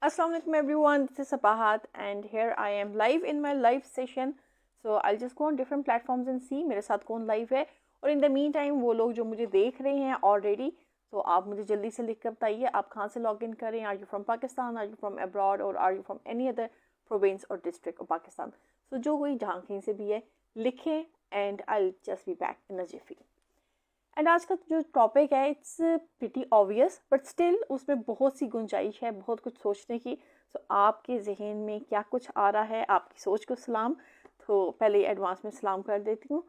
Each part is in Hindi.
Assalamu alaikum everyone, this is Sabahat and here I am live in my live session. So I'll just go on different platforms and see मेरे साथ कौन live है और in the meantime वो लोग जो मुझे देख रहे हैं already, तो आप मुझे जल्दी से लिख कर बताइए आप कहाँ से लॉग इन करें. Are you from Pakistan, are you from abroad or are you from any other province or district of Pakistan? So जो कोई जहाँ कहीं से भी है लिखें and I'll just be back in a jiffy. And आज का जो टॉपिक है it's pretty obvious but still उसमें बहुत सी गुंजाइश है, बहुत कुछ सोचने की. सो आपके जहन में क्या कुछ आ रहा है, आपकी सोच को सलाम. तो पहले एडवांस में सलाम कर देती हूँ.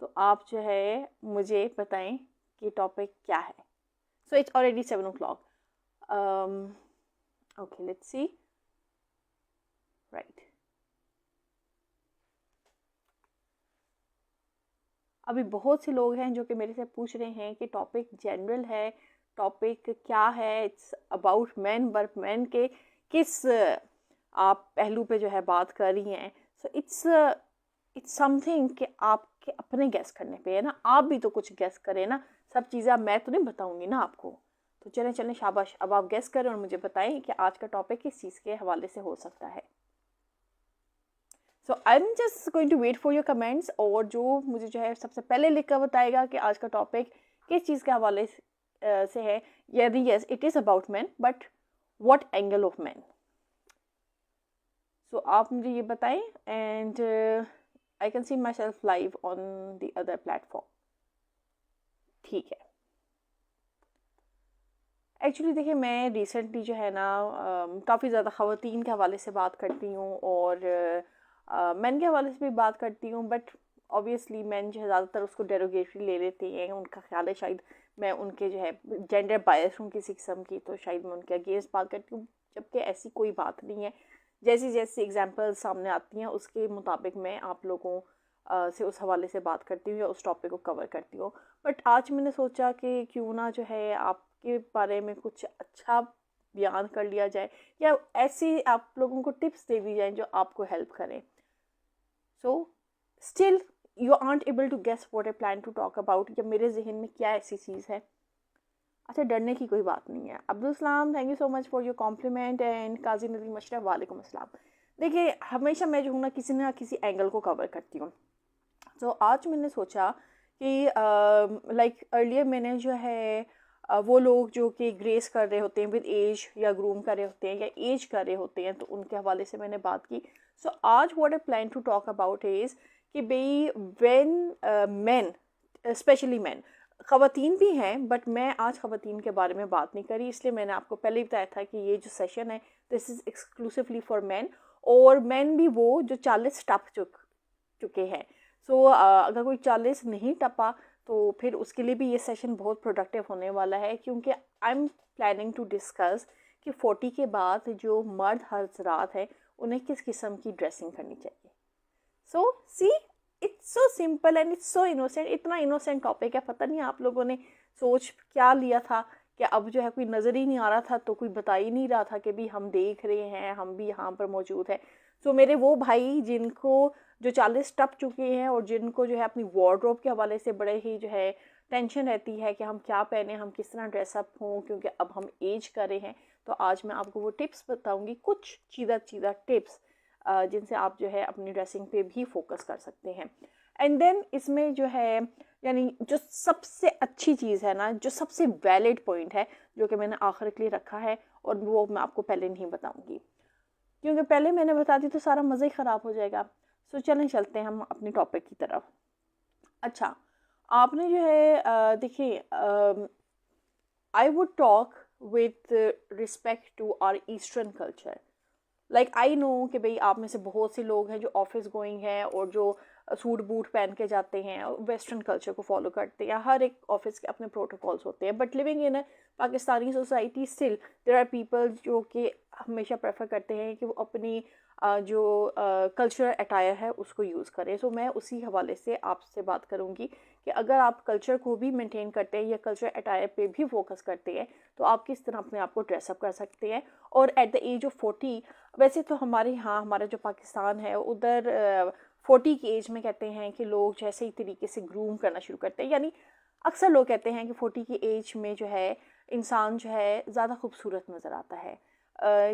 तो आप जो है मुझे बताएं कि टॉपिक क्या है. So it's already 7 o'clock. Okay let's see. Right, अभी बहुत से लोग हैं जो कि मेरे से पूछ रहे हैं कि टॉपिक जनरल है, टॉपिक क्या है, it's about man, but man के किस आप पहलू पे जो है बात कर रही हैं. सो इट्स समथिंग कि आपके अपने गैस करने पे है ना, आप भी तो कुछ गैस करें ना. सब चीज़ें अब मैं तो नहीं बताऊंगी ना आपको. तो चलें चलें शाबाश, अब आप गैस करें और मुझे बताएं कि आज का टॉपिक किस चीज़ के हवाले से हो सकता है. So I am just going to wait for your comments. और जो मुझे जो है सबसे पहले लिख कर बताएगा कि आज का टॉपिक किस चीज़ के हवाले से है. यदि yes it is about man, but what angle of man. So आप मुझे ये बताएं and I can see myself live on the other platform. ठीक है. एक्चुअली देखिए मैं रिसेंटली जो है ना काफ़ी ज़्यादा ख़वातीन के हवाले से बात करती हूँ और मैन के हवाले से भी बात करती हूँ. बट ऑब्वियसली मैन जो है ज़्यादातर उसको डेरोगेटरी ले लेते हैं. उनका ख्याल है शायद मैं उनके जो है जेंडर बायस हूँ किसी किस्म की, तो शायद मैं उनके अगेंस्ट बात करती हूँ, जबकि ऐसी कोई बात नहीं है. जैसी जैसी एग्जांपल सामने आती हैं उसके मुताबिक मैं आप लोगों से उस हवाले से बात करती हूँ या उस टॉपिक को कवर करती हूँ. बट आज मैंने सोचा कि क्यों ना जो है आपके बारे में कुछ अच्छा बयान कर लिया जाए या ऐसी आप लोगों को टिप्स दे दी जाए जो आपको हेल्प करें. So still you aren't able to guess what I plan to talk about, या मेरे जहन में क्या ऐसी चीज़ है. अच्छा, डरने की कोई बात नहीं है. Abdul Salam, thank you so much for your compliment. And Qazi Nadi Musharraf, वालेकुम अस्सलाम. देखिए हमेशा मैं जो हूँ ना किसी एंगल को कवर करती हूँ. तो आज मैंने सोचा कि लाइक अर्लियर मैंने जो है वो लोग जो कि ग्रेस कर रहे होते हैं विद एज या ग्रूम कर रहे होते हैं या एज कर रहे होते हैं, तो उनके हवाले से मैंने बात की. सो आज what I plan to talk about is कि भाई व्हेन मैन, स्पेशली मैन, ख़वातीन भी हैं बट मैं आज ख़वातीन के बारे में बात नहीं करी, इसलिए मैंने आपको पहले ही बताया था कि ये जो सेशन है this is exclusively for man. और मैन भी वो जो 40 टप चुके हैं. सो अगर कोई 40 नहीं टपा तो फिर उसके लिए भी ये सेशन बहुत प्रोडक्टिव होने वाला है, क्योंकि I am planning to discuss कि 40 के बाद जो मर्द हजरात हैं उन्हें किस किस्म की ड्रेसिंग करनी चाहिए. So see, it's so simple and it's so innocent. इतना इनोसेंट टॉपिक है, पता नहीं आप लोगों ने सोच क्या लिया था कि अब जो है कोई नज़र ही नहीं आ रहा था तो कोई बता ही नहीं रहा था कि भी हम देख रहे हैं, हम भी यहाँ पर मौजूद हैं. सो मेरे वो भाई जिनको जो 40 टप चुके हैं और जिनको जो है अपनी वार्डरोब के हवाले से बड़े ही जो है टेंशन रहती है कि हम क्या पहने, हम किस तरह ड्रेसअप हों, क्योंकि अब हम एज कर रहे हैं. तो आज मैं आपको वो टिप्स बताऊंगी, कुछ सीधा टिप्स जिनसे आप जो है अपनी ड्रेसिंग पे भी फोकस कर सकते हैं. एंड देन इसमें जो है यानी जो सबसे अच्छी चीज़ है ना, जो सबसे वैलिड पॉइंट है जो कि मैंने आखिर के लिए रखा है, और वो मैं आपको पहले नहीं बताऊंगी क्योंकि पहले मैंने बता दी तो सारा मज़ा ही ख़राब हो जाएगा. सो चलते हैं हम अपने टॉपिक की तरफ. अच्छा, आपने जो है देखिए I would talk with respect to our eastern culture. Like I know कि भाई आप में से बहुत से लोग हैं जो ऑफिस गोइंग हैं और जो सूट बूट पहन के जाते हैं और वेस्टर्न कल्चर को फॉलो करते हैं. हर एक ऑफिस के अपने प्रोटोकॉल्स होते हैं, but living in Pakistani society still there are people जो कि हमेशा प्रेफर करते हैं कि वो अपनी जो कल्चरल अटायर है उसको यूज़ करें. सो मैं उसी हवाले से आपसे बात करूँगी कि अगर आप कल्चर को भी मेंटेन करते हैं या कल्चर अटायर पे भी फोकस करते हैं तो आप किस तरह अपने आप को ड्रेसअप कर सकते हैं. और एट द एज ऑफ 40, वैसे तो हमारे यहाँ हमारा जो पाकिस्तान है उधर 40 की एज में कहते हैं कि लोग जैसे ही तरीके से ग्रूम करना शुरू करते हैं. यानी अक्सर लोग कहते हैं कि 40 की एज में जो है इंसान जो है ज़्यादा खूबसूरत नज़र आता है.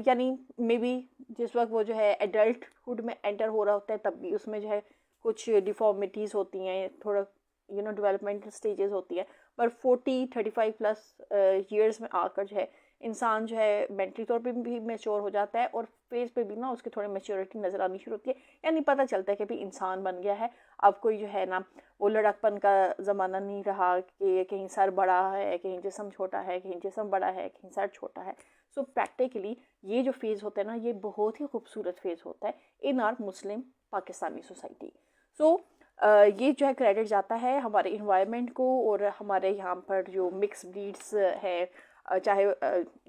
यानी मे बी जिस वक्त वो जो है एडल्टहुड में एंटर हो रहा होता है तब भी उसमें जो है कुछ डिफॉर्मिटीज़ होती हैं, थोड़ा डेवलपमेंटल स्टेजेस होती है, पर 40-35 प्लस ईयर्स में आकर जो है इंसान जो है मेंटली तौर पे भी मैच्योर हो जाता है और फेस पे भी ना उसकी थोड़ी मैच्योरिटी नज़र आनी शुरू होती है। यानी पता चलता है कि भाई इंसान बन गया है, अब कोई जो है ना वो लड़कपन का ज़माना नहीं रहा कि कहीं सर बड़ा है, कहीं जिस्म छोटा है, कहीं जिस्म बड़ा है, कहीं सर छोटा है। सो प्रैक्टिकली ये जो फेज़ होता है ना, ये बहुत ही खूबसूरत फेज़ होता है in our Muslim Pakistani society. So ये जो है क्रेडिट जाता है हमारे इन्वायरमेंट को और हमारे यहाँ पर जो मिक्स ब्रीड्स है, चाहे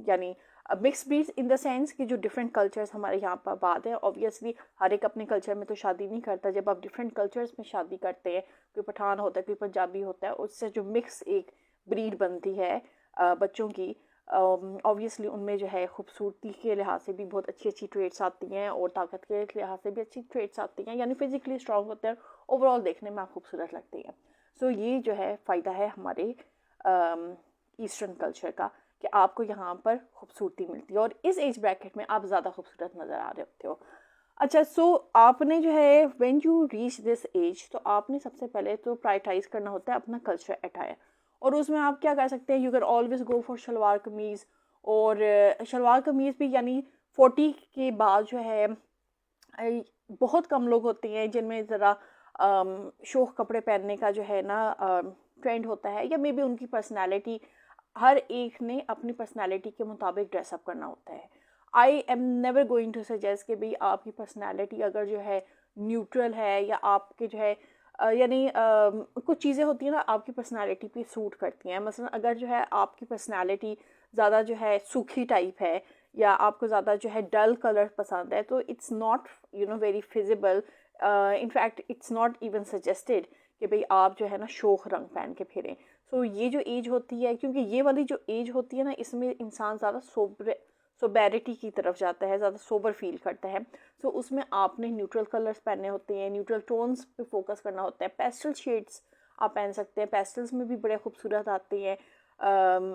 यानी mix breeds in the sense कि जो डिफरेंट कल्चर्स हमारे यहाँ पर बात है। ऑब्वियसली हर एक अपने कल्चर में तो शादी नहीं करता, जब आप डिफरेंट कल्चर्स में शादी करते हैं, कोई पठान होता है, कोई पंजाबी होता है, उससे जो मिक्स एक ब्रीड बनती है बच्चों की, ऑब्वियसली उनमें जो है खूबसूरती के लिहाज से भी बहुत अच्छी अच्छी ट्रेट्स आती हैं और ताकत के लिहाज से भी अच्छी ट्रेट्स आती हैं, यानी फिजिकली स्ट्रांग होते हैं, ओवरऑल देखने में आप खूबसूरत लगती हैं। सो ये जो है फ़ायदा है हमारे ईस्टर्न कल्चर का कि आपको यहाँ पर खूबसूरती मिलती है और इस एज ब्रैकेट में आप ज़्यादा खूबसूरत नज़र आ रहे होते हो। अच्छा, सो आपने जो है when you reach this age, तो आपने सबसे पहले तो प्रायोरिटाइज़ करना होता है अपना कल्चर अटायर, और उसमें आप क्या कर सकते हैं, you can always go for shalwar kameez. और शलवार कमीज़ भी यानी 40 के बाद जो है बहुत कम लोग होते हैं जिनमें ज़रा शौक कपड़े पहनने का जो है ना ट्रेंड होता है, या मे बी उनकी पर्सनैलिटी, हर एक ने अपनी पर्सनैलिटी के मुताबिक ड्रेसअप करना होता है। I am never going to suggest कि भाई आपकी पर्सनैलिटी अगर जो है न्यूट्रल है, या आपके जो है यानी कुछ चीज़ें होती हैं ना आपकी पर्सनैलिटी पे सूट करती हैं। मसलन अगर जो है आपकी पर्सनैलिटी ज़्यादा जो है सूखी टाइप है, या आपको ज़्यादा जो है डल कलर पसंद है, तो it's not very feasible, in fact it's not even suggested कि भाई आप जो है ना शोख रंग पहन के फिरें। सो ये जो एज होती है, क्योंकि ये वाली जो एज होती है ना, इसमें इंसान ज़्यादा सोबैरिटी की तरफ जाता है, ज़्यादा सोबर फील करता है। सो उसमें आपने न्यूट्रल कलर्स पहनने होते हैं, न्यूट्रल टोन्स पे फोकस करना होता है। पेस्टल शेड्स आप पहन सकते हैं, पेस्टल्स में भी बड़े खूबसूरत आते हैं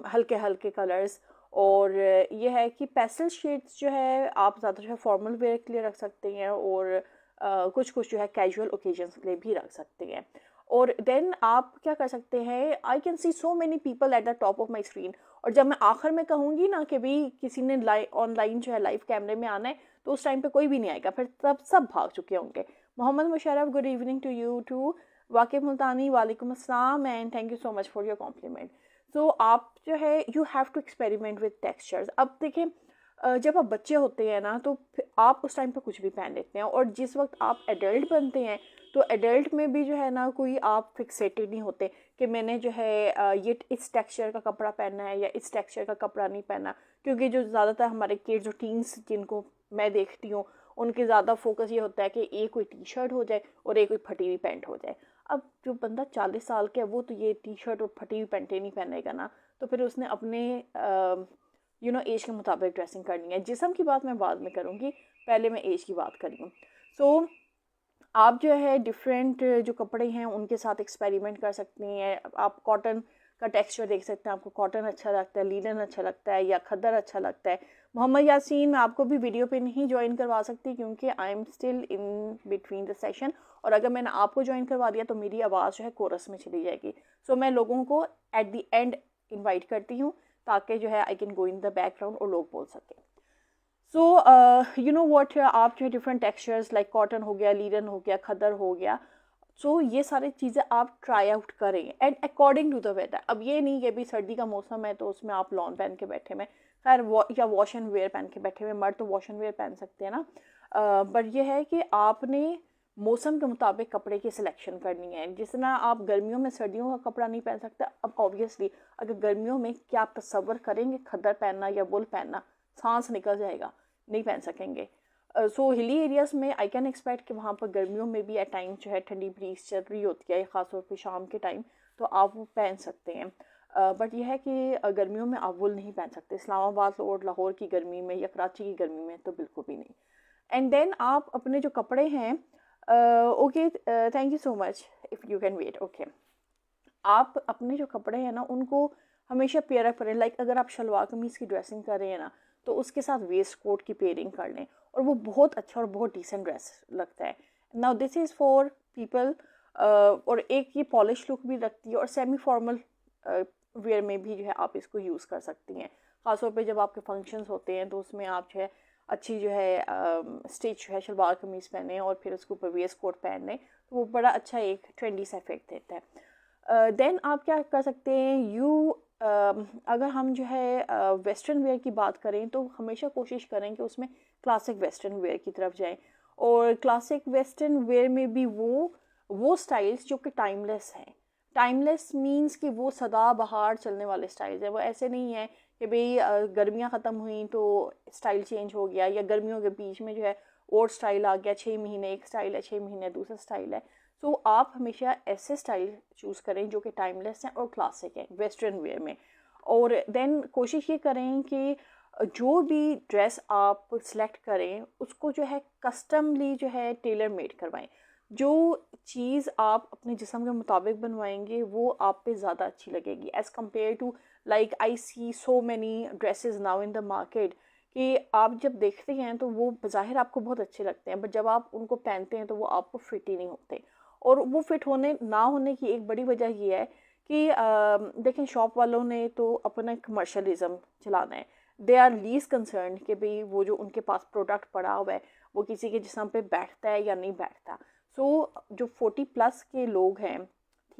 हल्के हल्के कलर्स। और ये है कि पेस्टल शेड्स जो है आप ज़्यादा जो है फॉर्मल वेयर के लिए रख सकते हैं, और कुछ कुछ जो है कैजुअल ओकेजन्स के लिए भी रख सकते हैं। और देन आप क्या कर सकते हैं, आई can C so many people at the top of my screen. और जब मैं आखिर में कहूँगी ना कि भाई किसी ने ऑनलाइन जो है लाइव कैमरे में आना है, तो उस टाइम पे कोई भी नहीं आएगा, फिर तब सब भाग चुके होंगे। Mohammad Musharraf, good evening to you too. Waqib Multani, वालेकुम अस्सलाम and thank you so much for your compliment. So आप जो है you have to experiment with textures. अब देखें जब आप बच्चे होते हैं ना, तो आप उस टाइम पे कुछ भी पहन लेते हैं, और जिस वक्त आप एडल्ट बनते हैं, तो एडल्ट में भी जो है ना कोई आप फिक्सेटेड नहीं होते कि मैंने जो है ये इस टेक्सचर का कपड़ा पहनना है या इस टेक्सचर का कपड़ा नहीं पहना। क्योंकि जो ज़्यादातर हमारे किड्स और टीन्स जिनको मैं देखती हूँ, उनके ज़्यादा फोकस ये होता है कि एक कोई टी शर्ट हो जाए और एक कोई फटी हुई पैंट हो जाए। अब जो बंदा 40 साल का है वो तो ये टी शर्ट और फटी हुई पैंटें नहीं पहनेगा ना, तो फिर उसने अपने एज के मुताबिक ड्रेसिंग करनी है। जिस्म की बात मैं बाद में करूँगी, पहले मैं एज की बात करी हूँ। सो आप जो है डिफरेंट जो कपड़े हैं उनके साथ एक्सपेरिमेंट कर सकते हैं। आप कॉटन का टेक्सचर देख सकते हैं, आपको कॉटन अच्छा लगता है, लीलन अच्छा लगता है, या खद्दर अच्छा लगता है। मोहम्मद यासीन, मैं आपको भी वीडियो पे नहीं ज्वाइन करवा सकती क्योंकि I am still in between the session, और अगर मैंने आपको ज्वाइन करवा दिया तो मेरी आवाज़ जो है कोरस में चली जाएगी। सो मैं लोगों को एट द एंड इन्वाइट करती हूँ ताकि जो है I can go in the background और लोग बोल सकें। सो यू नो वॉट, आप जो है डिफरेंट टेक्सचर्स लाइक कॉटन हो गया, लीलन हो गया, खद्दर हो गया, सो ये सारी चीज़ें आप ट्राई आउट करें and according to the weather. अब ये नहीं कि अभी सर्दी का मौसम है तो उसमें आप लॉन पहन के बैठे में, खैर या वॉश एंड वेयर पहन के बैठे हुए, मर्द तो वॉश एंड वेयर पहन सकते हैं ना, बट ये है कि आपने मौसम के मुताबिक कपड़े की सिलेक्शन करनी है। जिस तरह आप गर्मियों में सर्दियों का कपड़ा नहीं पहन सकते, अब ऑब्वियसली अगर गर्मियों में क्या आप तसव्वुर करेंगे खद्दर पहनना या वुल पहनना, सांस निकल जाएगा, नहीं पहन सकेंगे। सो हिली एरियाज़ में आई कैन एक्सपेक्ट कि वहाँ पर गर्मियों में भी एट टाइम जो है ठंडी ब्रीज चल रही होती है, ख़ासतौर पर शाम के टाइम, तो आप वो पहन सकते हैं। बट यह है कि गर्मियों में आप वुल नहीं पहन सकते, इस्लामाबाद और लाहौर की गर्मी में या कराची की गर्मी में तो बिल्कुल भी नहीं। एंड देन आप अपने जो कपड़े हैं, okay thank you so much, if you can wait, okay, आप अपने जो कपड़े हैं ना उनको हमेशा पेयर अप करें। लाइक अगर आप शलवार कमीज़ की ड्रेसिंग कर रहे हैं ना, तो उसके साथ वेस्ट कोट की पेयरिंग कर लें और वो बहुत अच्छा और बहुत डिसेंट ड्रेस लगता है. Now this is for people. और एक ये पॉलिश लुक भी रखती है और सेमी फॉर्मल वेयर में भी जो है आप इसको यूज़ कर सकती हैं. ख़ासतौर पे जब आपके फंक्शंस होते हैं तो उसमें आप जो है अच्छी जो है स्टिच जो है शलवार कमीज़ पहने और फिर उसके ऊपर वेस्ट कोट पहन लें तो वो बड़ा अच्छा एक ट्रेंडी सा इफेक्ट देता है. देन आप क्या कर सकते हैं, अगर हम जो है वेस्टर्न वेयर की बात करें तो हमेशा कोशिश करें कि उसमें क्लासिक वेस्टर्न वेयर की तरफ जाएं. और क्लासिक वेस्टर्न वेयर में भी वो स्टाइल्स जो कि टाइमलेस हैं. टाइमलेस मींस कि वो सदाबहार चलने वाले स्टाइल्स हैं. वो ऐसे नहीं है कि भाई गर्मियाँ ख़त्म हुई तो स्टाइल चेंज हो गया, या गर्मियों के बीच में जो है और स्टाइल आ गया. 6 महीने एक स्टाइल है, 6 महीने दूसरा स्टाइल है. सो आप हमेशा ऐसे स्टाइल चूज़ करें जो कि टाइमलेस हैं और क्लासिक हैं वेस्टर्न वेयर में. और देन कोशिश ये करें कि जो भी ड्रेस आप सेलेक्ट करें उसको जो है कस्टमली जो है टेलर मेड करवाएं. जो चीज़ आप अपने जिस्म के मुताबिक बनवाएंगे वो आप पे ज़्यादा अच्छी लगेगी as compare to like I see so many dresses now in the market कि आप जब देखते हैं तो वो बज़ाहिर आपको बहुत अच्छे लगते हैं बट जब आप उनको पहनते हैं तो वो आपको फिट ही नहीं होते. और वो फिट होने ना होने की एक बड़ी वजह ये है कि देखें शॉप वालों ने तो अपना कमर्शलिज्म चलाना है. दे आर लीस्ट कंसर्न कि भाई वो जो उनके पास प्रोडक्ट पड़ा हुआ है वो किसी के जिस्म पे बैठता है या नहीं बैठता. सो जो 40+ के लोग हैं,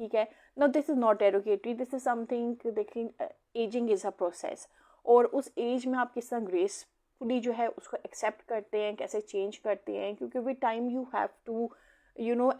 ठीक है ना, this is not derogatory, this is something. देखिए एजिंग इज़ अ प्रोसेस और उस एज में आप किस तरह ग्रेसफुली जो है उसको एक्सेप्ट करते हैं, कैसे चेंज करते हैं, क्योंकि with time you have to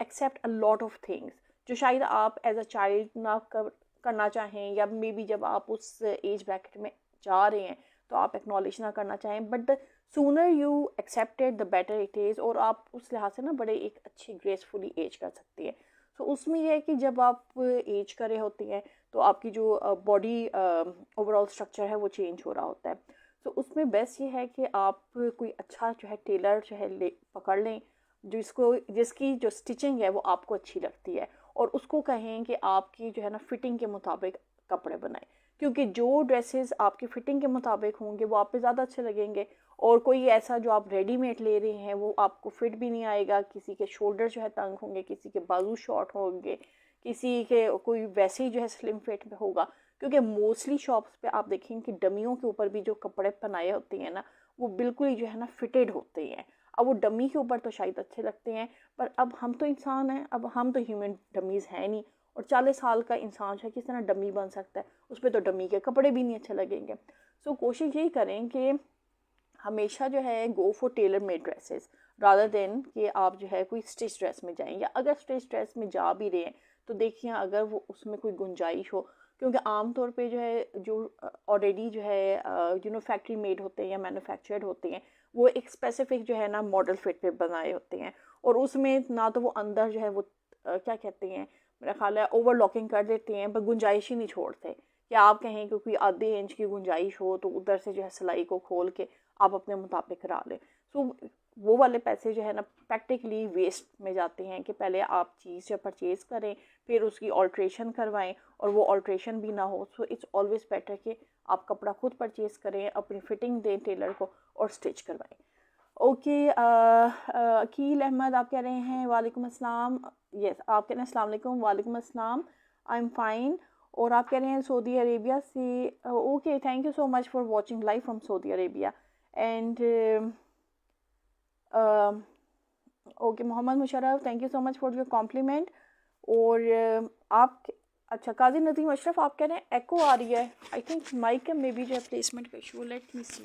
accept a lot of things जो शायद आप एज अ चाइल्ड ना करना चाहें या मे बी जब आप उस एज ब्रैकेट में जा रहे हैं तो आप एक्नॉलेज ना करना चाहें. But the sooner you accepted the better it is. और आप उस लिहाज से ना बड़े एक अच्छी ग्रेसफुली एज कर सकती है. तो उसमें यह है कि जब आप एज कर रहे होती हैं तो आपकी जो बॉडी ओवरऑल स्ट्रक्चर है वो चेंज हो रहा होता है. तो उसमें बेस्ट ये है कि आप कोई अच्छा जो है टेलर जो है पकड़ लें जिसकी जो स्टिचिंग है वो आपको अच्छी लगती है और उसको कहें कि आपकी जो है ना फिटिंग के मुताबिक कपड़े बनाएं. क्योंकि जो ड्रेसेस आपकी फ़िटिंग के मुताबिक होंगे वो आप पे ज़्यादा अच्छे लगेंगे. और कोई ऐसा जो आप रेडीमेड ले रहे हैं वो आपको फिट भी नहीं आएगा. किसी के शोल्डर जो है तंग होंगे, किसी के बाजू शॉर्ट होंगे, किसी के कोई वैसे ही जो है स्लिम फिट में होगा. क्योंकि मोस्टली शॉप्स पे आप देखेंगे कि डमियों के ऊपर भी जो कपड़े बनाए होते हैं ना वो बिल्कुल ही जो है ना फिटेड होते हैं. अब वो डमी के ऊपर तो शायद अच्छे लगते हैं पर अब हम तो इंसान हैं, अब हम तो ह्यूमन डमीज़ हैं नहीं. और 40 साल का इंसान जो है किस तरह डमी बन सकता है, उस पर तो डमी के कपड़े भी नहीं अच्छे लगेंगे. सो कोशिश यही करें कि हमेशा जो है go for tailor made dresses rather than कि आप जो है कोई स्टिच ड्रेस में जाएं. या अगर स्टिच ड्रेस में जा भी रहे हैं तो देखिए अगर वो उसमें कोई गुंजाइश हो. क्योंकि आम तौर पे जो है जो ऑलरेडी जो है फैक्ट्री मेड होते हैं या मैन्युफैक्चर्ड होते हैं वो एक स्पेसिफिक जो है ना मॉडल फिट पे बनाए होते हैं. और उसमें ना तो वो अंदर जो है वो क्या कहते हैं, मेरा ख्याल है ओवरलॉकिंग कर देते हैं पर गुंजाइश ही नहीं छोड़ते. कि आप कहें कि कोई आधे इंच की गुंजाइश हो तो उधर से जो है सिलाई को खोल के आप अपने मुताबिक करा लें. सो वो वाले पैसे जो है ना प्रैक्टिकली वेस्ट में जाते हैं कि पहले आप चीज़ जब परचेज़ करें फिर उसकी ऑल्ट्रेशन करवाएं और वो ऑल्ट्रेशन भी ना हो. सो इट्स ऑलवेज़ बेटर कि आप कपड़ा खुद परचेज़ करें, अपनी फ़िटिंग दें टेलर को और स्टिच करवाएं. ओके, अकील अहमद आप कह रहे हैं वालेकुम अस्सलाम. यस, आप कह रहे हैं अस्सलाम वालेकुम. वालेकुम अस्सलाम, आई एम फाइन. और आप कह रहे हैं सऊदी अरेबिया से. Okay, thank you so much for watching live from Saudi Arabia. And okay Mohammad Musharraf, thank you so much for your compliment. और आप अच्छा काजी नदीम अशरफ आप कह रहे हैं एको आ रही है. आई थिंक माइक का मे बी जो है प्लेसमेंट का इशू. लेट मी सी,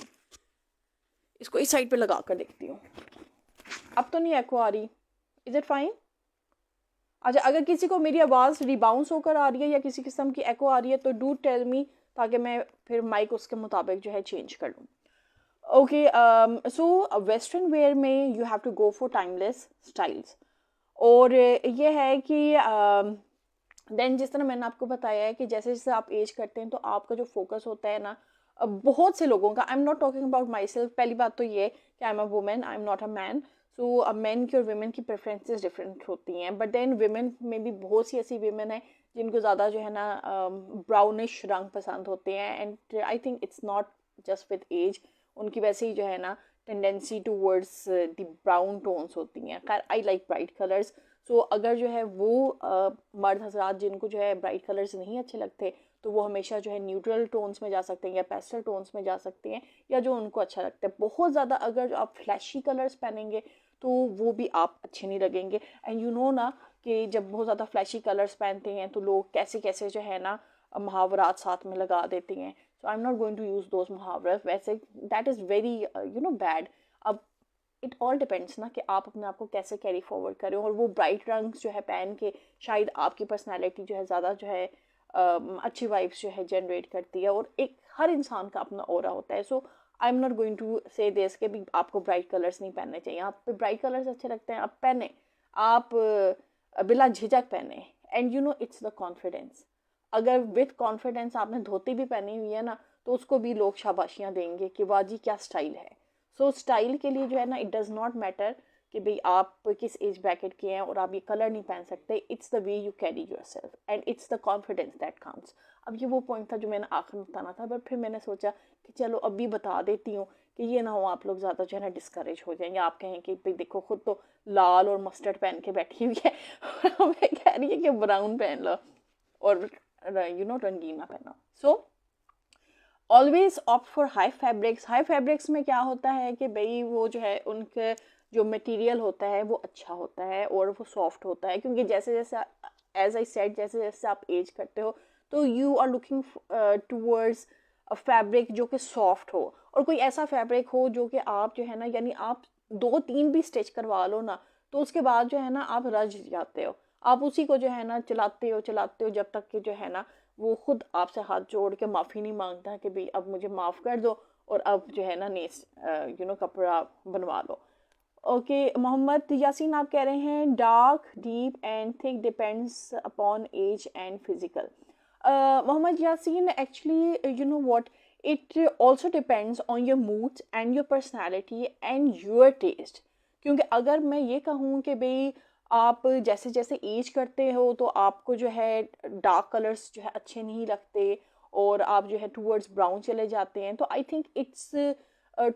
इसको इस साइड पे लगा कर देखती हूँ. अब तो नहीं एको आ रही. Is it fine? अच्छा, अगर किसी को मेरी आवाज़ रिबाउंस होकर आ रही है या किसी किस्म की एको आ रही है तो डू टेल मी ताकि मैं फिर माइक उसके मुताबिक जो है चेंज कर लूँ. ओके, सो वेस्टर्न वेयर में you have to go for timeless styles. और ये है कि देन जिस तरह मैंने आपको बताया है कि जैसे जैसे आप एज करते हैं तो आपका जो फोकस होता है ना बहुत से लोगों का, आई am not talking about my self. पहली बात तो ये कि I am a women, I am not a man. So man की और वीमेन की प्रेफरेंसेस डिफरेंट होती हैं. बट देन वीमेन में भी बहुत सी ऐसी वीमेन हैं जिनको ज़्यादा जो है ना ब्राउनिश रंग पसंद होते हैं. And I think it's not just with age. उनकी वैसे ही जो है ना tendency towards the brown tones होती हैं। खैर I like bright colours. So अगर जो है वो मर्द हजरात जिनको जो है ब्राइट कलर्स नहीं अच्छे लगते तो वो हमेशा जो है न्यूट्रल टोन्स में जा सकते हैं या पेस्टल टोन्स में जा सकते हैं, या जो उनको अच्छा लगता है। बहुत ज़्यादा अगर जो आप फ्लैशी कलर्स पहनेंगे तो वो भी आप अच्छे नहीं लगेंगे। एंड यू नो ना कि जब बहुत ज़्यादा फ्लैशी कलर्स पहनते हैं तो लोग कैसे कैसे जो है ना मुहावरात साथ में लगा देते हैं। So I am not going to use those मुहावरत, वैसे दैट इज़ वेरी बैड। अब इट ऑल डिपेंड्स ना कि आप अपने आप को कैसे कैरी फॉरवर्ड करें, और वो ब्राइट रंग जो है पहन के शायद आपकी पर्सनैलिटी जो है ज़्यादा जो है अच्छी वाइब्स जो है जनरेट करती है। और एक हर इंसान का अपना ऑरा होता है। So I am not going to say this कि भी आपको ब्राइट कलर्स नहीं पहनने चाहिए। आप पे ब्राइट कलर्स अच्छे लगते हैं आप पहने, आप बिला झिझक पहने। And you know it's the confidence. अगर विथ कॉन्फिडेंस आपने धोती भी पहनी हुई है ना तो उसको भी लोग शाबाशियाँ देंगे कि वाह जी क्या स्टाइल है। सो स्टाइल के लिए जो है ना इट डज़ नॉट मैटर कि भाई आप किस एज ब्रैकेट के हैं और आप ये कलर नहीं पहन सकते। It's the way you carry your self and it's the confidence that counts. अब ये वो पॉइंट था जो मैंने आखिर में बताना था, बट फिर मैंने सोचा कि चलो अभी बता देती हूँ कि ये ना हो आप लोग ज़्यादा जो है ना डिस्करेज हो जाएंगे। आप कहें कि भाई देखो खुद तो लाल और मस्टर्ड पहन के बैठी हुई है हमें कह रही है कि ब्राउन पहन लो और रंगीना पहनो। So always opt for high fabrics. High fabrics में क्या होता है कि भाई वो जो है उनके जो मटेरियल होता है वो अच्छा होता है और वो सॉफ्ट होता है, क्योंकि जैसे जैसे एज आई सेड जैसे जैसे आप एज करते हो तो you are looking towards a fabric जो कि सॉफ्ट हो, और कोई ऐसा फैब्रिक हो जो कि आप जो है ना यानी आप 2-3 भी स्टिच करवा लो ना तो उसके बाद जो है ना आप रज जाते हो। आप उसी को जो है ना चलाते हो जब तक कि जो है ना वो खुद आपसे हाथ जोड़ के माफ़ी नहीं मांगता कि भाई अब मुझे माफ़ कर दो और अब जो है ना कपड़ा बनवा लो। ओके मोहम्मद यासीन आप कह रहे हैं dark deep and thick depends upon age and physical. Mohammad Yasin actually you know what, it also depends on your moods and your personality and your taste. क्योंकि अगर मैं ये कहूँ कि भाई आप जैसे जैसे एज करते हो तो आपको जो है डार्क कलर्स जो है अच्छे नहीं लगते और आप जो है टूवर्ड्स ब्राउन चले जाते हैं, तो I think it's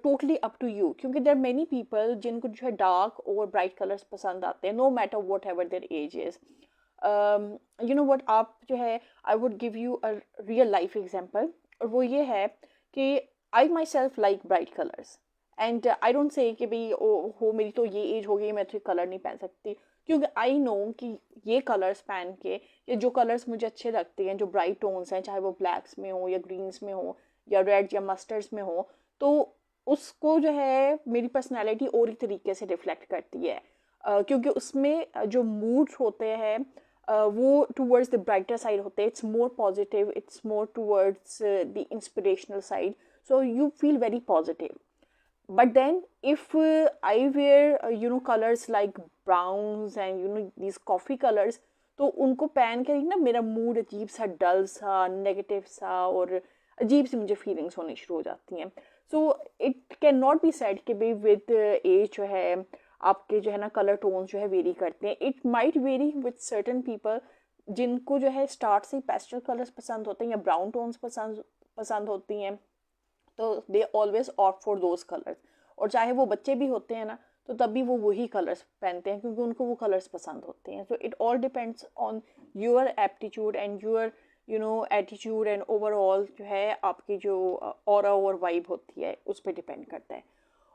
totally up to you. क्योंकि देर मैनी पीपल जिनको जो है डार्क और ब्राइट कलर्स पसंद आते हैं no matter whatever their age is. You know what, आप जो है I would give you a real life example, और वो ये है कि I myself like bright colours and I don't say कि भाई हो मेरी तो ये एज हो गई मैं तो कलर नहीं पहन सकती, क्योंकि आई नो कि ये कलर्स पहन के या जो कलर्स मुझे अच्छे लगते हैं जो ब्राइट टोन्स हैं चाहे वो ब्लैक्स में हो या ग्रीन्स में हो या रेड या मस्टर्ड्स में हो, तो उसको जो है मेरी पर्सनैलिटी और ही तरीके से रिफ्लेक्ट करती है। क्योंकि उसमें जो मूड्स होते हैं वो टूवर्ड्स द ब्राइटर साइड होते हैं। It's more positive, it's more towards the inspirational side, so you feel very positive. But then if I wear colors like browns and these coffee colors, तो उनको पहन कर ही ना मेरा मूड अजीब सा डल सा नेगेटिव सा और अजीब सी मुझे फीलिंग्स होनी शुरू हो जाती हैं। So it can not be said कि भाई विद एज जो है आपके जो है ना कलर टोन्स जो है वेरी करते हैं। It might very with certain people जिनको जो है स्टार्ट से पेस्टल कलर्स पसंद होते हैं या ब्राउन टोन्स पसंद होती हैं, तो they always opt for those colours. और चाहे वो बच्चे भी होते हैं ना तो तब भी वो वही कलर्स पहनते हैं क्योंकि उनको वो कलर्स पसंद होते हैं। So it all depends on your aptitude and your attitude and overall जो है आपकी जो ऑरा और वाइब होती है उस पर डिपेंड करता है।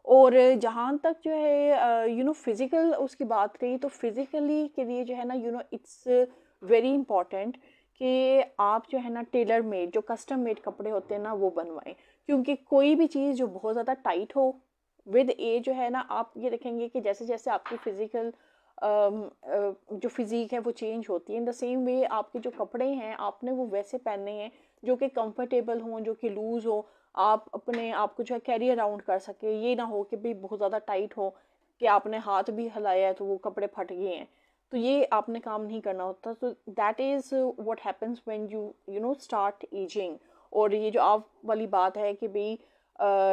और जहाँ तक जो है फिज़िकल उसकी बात रही, तो फिज़िकली के लिए जो है ना इट्स वेरी इंपॉर्टेंट कि आप जो है ना टेलर मेड जो कस्टम मेड कपड़े होते हैं ना वो बनवाएं। क्योंकि कोई भी चीज़ जो बहुत ज़्यादा टाइट हो विद एज जो है ना आप ये देखेंगे कि जैसे जैसे आपकी फिज़िकल जो फिज़ीक है वो चेंज होती है, इन द सेम वे आपके जो कपड़े हैं आपने वो वैसे पहनने हैं जो कि कंफर्टेबल हों, जो कि लूज़ हो, आप अपने आप को जो है कैरी अराउंड कर सके। ये ना हो कि भाई बहुत ज़्यादा टाइट हो कि आपने हाथ भी हिलाया है तो वो कपड़े फट गए हैं, तो ये आपने काम नहीं करना होता। तो that is what happens when you start ageing. और ये जो आप वाली बात है कि भाई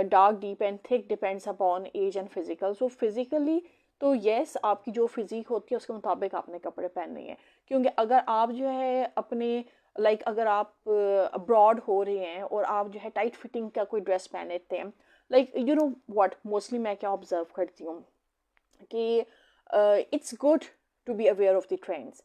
dark deep and thick depends upon age and physical. So physically तो येस आपकी जो फिजिक होती है उसके मुताबिक आपने कपड़े पहनने हैं। क्योंकि अगर आप जो है अपने अगर आप अब्रॉड हो रहे हैं और आप जो है टाइट फिटिंग का कोई ड्रेस पहन लेते हैं like you know what, mostly मैं क्या ऑब्जर्व करती हूँ कि it's good to be aware of the trends.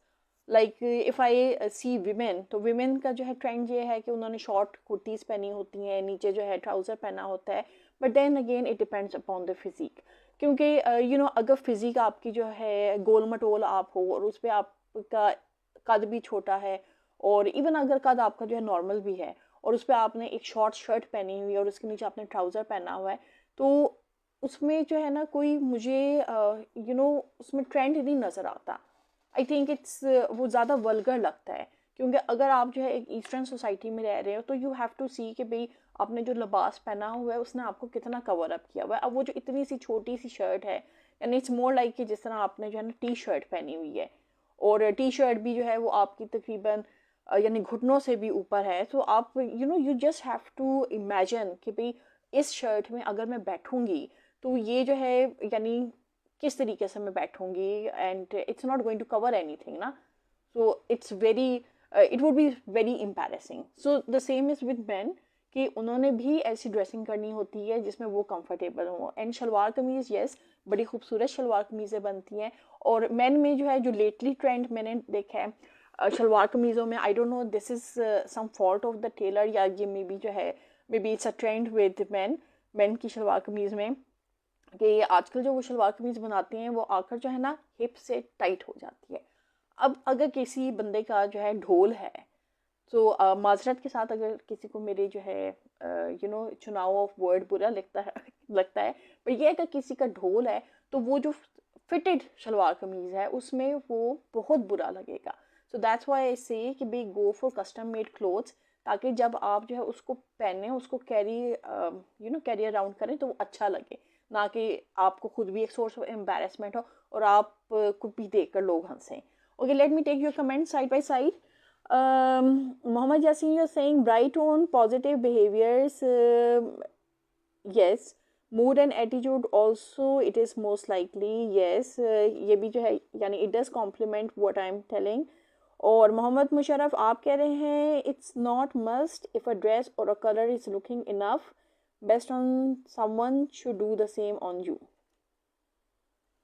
Like if I see women, तो विमेन का जो है ट्रेंड ये है कि उन्होंने शॉर्ट कुर्तीज़ पहनी होती हैं, नीचे जो है ट्राउज़र पहना होता है. But then again it depends upon the physique. क्योंकि यू नो अगर फिज़िक आपकी जो है गोल मटोल आप हो और उस पर आपका कद भी छोटा है, और इवन अगर कद आपका जो है नॉर्मल भी है और उस पर आपने एक शॉर्ट शर्ट पहनी हुई है और उसके नीचे आपने ट्राउज़र पहना हुआ है, तो उसमें जो है ना कोई मुझे यू नो उसमें ट्रेंड नहीं नज़र आता. आई थिंक इट्स वो ज़्यादा वल्गर लगता है. क्योंकि अगर आप जो है एक ईस्टर्न सोसाइटी में रह रहे हो तो यू हैव टू सी कि भाई आपने जो लिबास पहना हुआ है उसने आपको कितना कवर अप किया हुआ है. अब वो जो इतनी सी छोटी सी शर्ट है, यानी इट्स मोर लाइक कि जिस तरह आपने जो है ना टी शर्ट पहनी हुई है, और टी शर्ट भी जो है वो आपकी तकरीबन यानी घुटनों से भी ऊपर है. तो आप you know you just have to imagine कि भाई इस शर्ट में अगर मैं बैठूंगी तो ये जो है यानी किस तरीके से मैं बैठूंगी, and it's not going to cover anything ना. So it's very it would be very embarrassing. So the same is with man कि उन्होंने भी ऐसी ड्रेसिंग करनी होती है जिसमें वो कंफर्टेबल हो. एंड शलवार कमीज़ यस, बड़ी खूबसूरत शलवार कमीज़ें बनती हैं. और मैन में जो है जो लेटली ट्रेंड मैंने देखा है शलवार कमीज़ों में, I don't know this is some fault of the tailor, या ये मे बी जो है maybe it's a trend with man की शलवार कमीज़ में, कि आजकल जो वो शलवार कमीज़ बनाते हैं वो आकर जो है ना हिप से टाइट हो जाती है. अब अगर किसी बंदे का जो है ढोल है, तो माजरत के साथ अगर किसी को मेरे जो है यू नो चुनाव ऑफ वर्ड बुरा लगता है पर ये अगर किसी का ढोल है तो वो जो फिटेड शलवार कमीज़ है उसमें वो बहुत बुरा लगेगा. सो दैट्स व्हाई आई से कि भाई go for custom made clothes, ताकि जब आप जो है उसको पहने, उसको carry you know carry around करें तो वो अच्छा लगे, ना कि आपको खुद भी एक सोर्स ऑफ एम्बैरेसमेंट हो और आप को भी देखकर लोग हंसें. Okay, let me take your comment side by side. Mohammed Yasin, you're saying bright on positive behaviors. Yes, mood and attitude also it is most likely. Yes, ये भी जो है यानी it does complement what I'm telling. और मोहम्मद मुशर्रफ आप कह रहे हैं it's not must if a dress or a color is looking enough best on someone should do the same on you.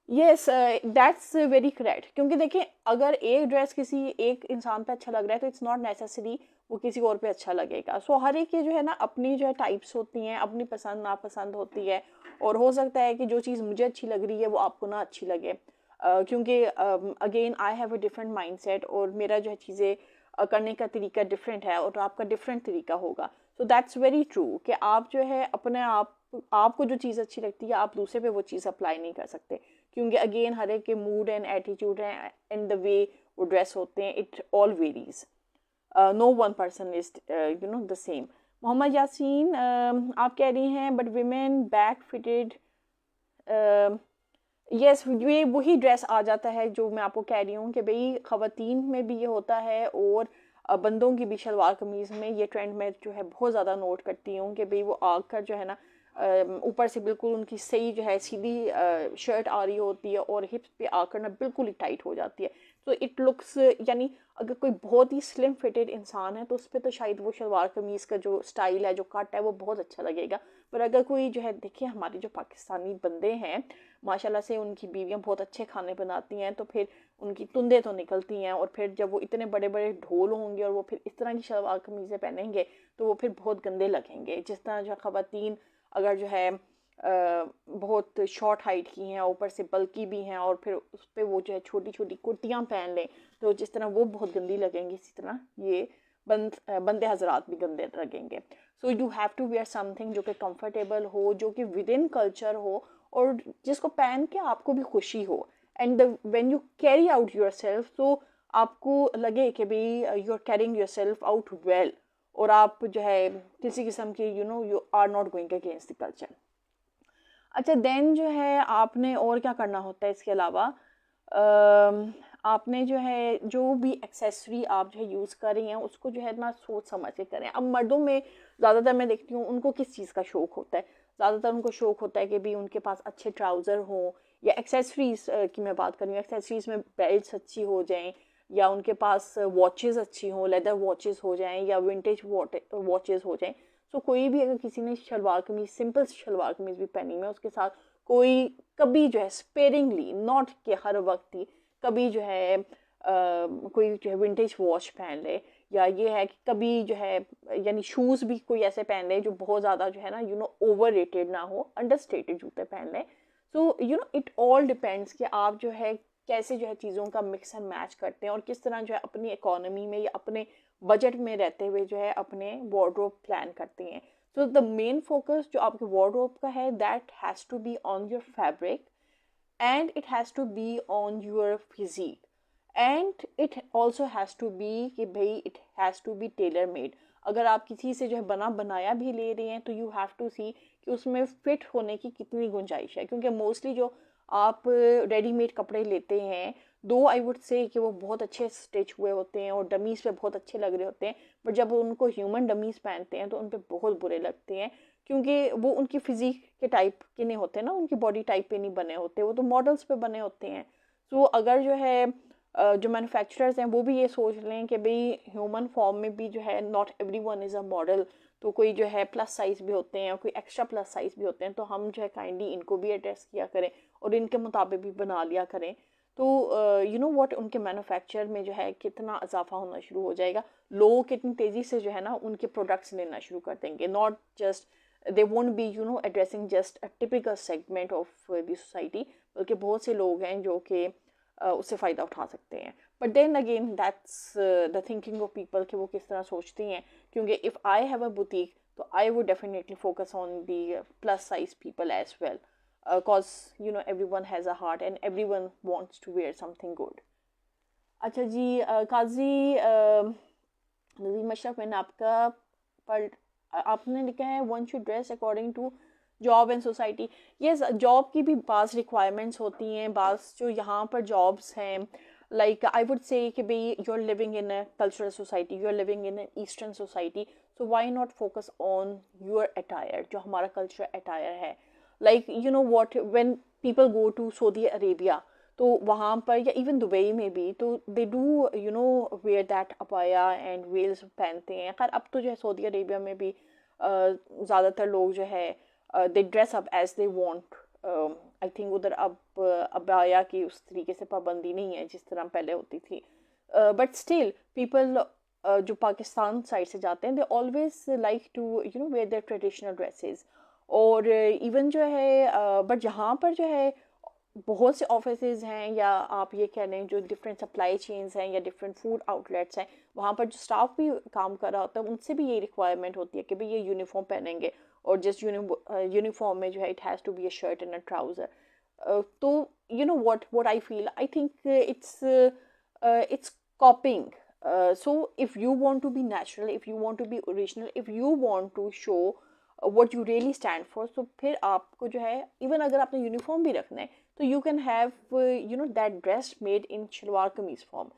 Yes, that's very correct. क्योंकि देखिए अगर एक ड्रेस किसी एक इंसान पे अच्छा लग रहा है तो इट्स नॉट नेसेसरी वो किसी और पे अच्छा लगेगा. सो हर एक के जो है ना अपनी जो है टाइप्स होती हैं, अपनी पसंद नापसंद होती है, और हो सकता है कि जो चीज़ मुझे अच्छी लग रही है वो आपको ना अच्छी लगे. क्योंकि again I have a different mindset, और मेरा जो है चीज़ें करने का तरीका डिफरेंट है और आपका डिफरेंट तरीका होगा. सो दैट्स वेरी ट्रू कि आप जो है अपने आपको जो चीज़ अच्छी लगती है आप दूसरे पे वो चीज़ अप्लाई नहीं कर सकते. क्योंकि अगेन हर एक के मूड एंड एटीट्यूड हैं एंड द वे वो ड्रेस होते हैं, it all varies. No one person is you know the same. Mohammad Yasin आप कह रही हैं but women back fitted. Yes, ये वही ड्रेस आ जाता है जो मैं आपको कह रही हूँ कि भाई ख़वातीन में भी ये होता है और बंदों की भी शलवार कमीज़ में ये ट्रेंड मैं जो है बहुत ज़्यादा नोट करती हूँ कि भाई वो आकर जो है ना ऊपर से बिल्कुल उनकी सही जो है सीधी शर्ट आ रही होती है और हिप्स पे आकर ना बिल्कुल ही टाइट हो जाती है. तो इट लुक्स यानी अगर कोई बहुत ही स्लिम फिटेड इंसान है तो उस पर तो शायद वो शलवार कमीज़ का जो स्टाइल है, जो कट है, वो बहुत अच्छा लगेगा. पर अगर कोई जो है देखिए हमारे जो पाकिस्तानी बंदे हैं माशाल्लाह से उनकी बीवियाँ बहुत अच्छे खाने बनाती हैं, तो फिर उनकी तुंदे तो निकलती हैं, और फिर जब वो इतने बड़े बड़े ढोल होंगे और वो फिर इस तरह की शलवार कमीज़ें पहनेंगे तो वो फिर बहुत गंदे लगेंगे. जिस तरह जो ख़वातीन अगर जो है बहुत शॉर्ट हाइट की हैं, ऊपर से बल्कि भी हैं, और फिर उस पर वो जो है छोटी छोटी कुर्तियाँ पहन लें तो जिस तरह वो बहुत गंदी लगेंगी इसी तरह ये बंदे हजरात भी गंदे लगेंगे. So you have to wear something जो कि कंफर्टेबल हो, जो कि विद इन कल्चर हो, और जिसको पहन के आपको भी खुशी हो. And when you carry out yourself तो आपको लगे कि भाई you are carrying yourself out well, और आप जो है किसी किस्म की you are not going against the culture. अच्छा, देन जो है आपने और क्या करना होता है इसके अलावा, आपने जो है जो भी एक्सेसरी आप जो है यूज़ कर रही हैं उसको जो है ना सोच समझ के करें. अब मर्दों में ज़्यादातर मैं देखती हूँ उनको किस चीज़ का शौक़ होता है, ज़्यादातर उनको शौक़ होता है कि भी उनके पास अच्छे ट्राउज़र हों, या एक्सेसरीज़ की मैं बात कर रही हूँ, एक्सेसरीज़ में बेल्ट्स अच्छी हो जाएँ, या उनके पास वॉचेस अच्छी हों, लेदर वॉचेस हो जाएँ या विंटेज वॉचेस हो जाएँ. सो कोई भी अगर किसी ने शलवार कमीज, सिंपल शलवार कमीज भी पहनी है, उसके साथ कोई कभी जो है स्पेरिंगली, नॉट कि हर वक्त ही, कभी जो है कोई जो है विंटेज वॉच पहन ले, या ये है कि कभी जो है यानी शूज़ भी कोई ऐसे पहन ले जो बहुत ज़्यादा जो है ना ओवर रेटेड ना हो, अंडरस्टेटेड जूते पहन ले। सो इट ऑल डिपेंड्स कि आप जो है कैसे जो है चीज़ों का मिक्स एंड मैच करते हैं और किस तरह जो है अपनी इकोनॉमी में या अपने बजट में रहते हुए जो है अपने वार्डरोब प्लान करते हैं। सो द मेन फोकस जो आपके वार्डरोब का है, that has to be on your fabric and it has to be on your physique and it also has to be कि भाई it has to be tailor made। अगर आप किसी से जो है बना बनाया भी ले रहे हैं तो you have to see कि उसमें फिट होने की कितनी गुंजाइश है, क्योंकि मोस्टली जो आप रेडीमेड कपड़े लेते हैं, दो आई वुड से कि वो बहुत अच्छे स्टिच हुए होते हैं और डमीज़ पे बहुत अच्छे लग रहे होते हैं, बट जब उनको ह्यूमन डमीज़ पहनते हैं तो उन पर बहुत बुरे लगते हैं, क्योंकि वो उनकी फिजिक के टाइप के नहीं होते ना, उनकी बॉडी टाइप पे नहीं बने होते, वो तो मॉडल्स पे बने होते हैं। सो अगर जो है जो मैन्युफैक्चरर्स हैं वो भी ये सोच लें कि भाई ह्यूमन फॉर्म में भी जो है not every one is a model, तो कोई जो है प्लस साइज़ भी होते हैं और कोई एक्स्ट्रा प्लस साइज़ भी होते हैं, तो हम जो है काइंडली इनको भी एड्रेस किया करें और इनके मुताबिक भी बना लिया करें। तो व्हाट उनके मैन्युफैक्चर में जो है कितना इजाफा होना शुरू हो जाएगा, लोग कितनी तेज़ी से जो है ना उनके प्रोडक्ट्स लेना शुरू कर देंगे, not just they won't be addressing just a typical segment of the society, बल्कि बहुत से लोग हैं जो कि उससे फ़ायदा उठा सकते हैं। But then again that's the thinking of people कि वो किस तरह सोचती हैं, क्योंकि if I have a boutique तो I would definitely focus on the plus size people as well, cause everyone has a heart and everyone wants to wear something good। अच्छा जी, काजी नज़ीम अशरफ, मैंने आपका पर आपने लिखा है one should dress according to job and society. Yes, job की भी बाज़ रिक्वायरमेंट्स होती हैं, बाज़ जो यहाँ पर जॉब्स हैं, लाइक आई वुड से कि भाई you are living in a cultural society, you are living in a eastern society, so why not focus on your attire, जो हमारा कल्चर अटायर है। Like what, when people go to Saudi Arabia, तो वहाँ पर या इवन दुबई में भी, तो they do wear that abaya and veils पहनते हैं। खैर अब तो जो है सऊदी अरेबिया में भी ज़्यादातर लोग जो है they dress up as they want. I think उधर अब अबाया की उस तरीके से पाबंदी नहीं है जिस तरह पहले होती थी, बट स्टिल पीपल जो पाकिस्तान साइड से जाते हैं, they always like to wear their traditional dresses. और इवन जो है बट यहाँ पर जो है बहुत से ऑफिसेज हैं, या आप ये कह लें जो डिफरेंट सप्लाई चेन्स हैं या डिफरेंट फूड आउटलेट्स हैं, वहाँ पर जो स्टाफ भी काम कर रहा होता है उनसे भी ये रिक्वायरमेंट होती है कि भाई ये यूनिफॉर्म पहनेंगे, और जिस यूनिफॉर्म में जो है it has to be a shirt and a trouser. तो what I feel, I think it's copying. So if you want to be natural, if you want to be original, if you want to show what you really stand for, so फिर आपको जो है इवन अगर आपने यूनिफॉर्म भी रखना है तो you can have that dress made in shalwar kameez form.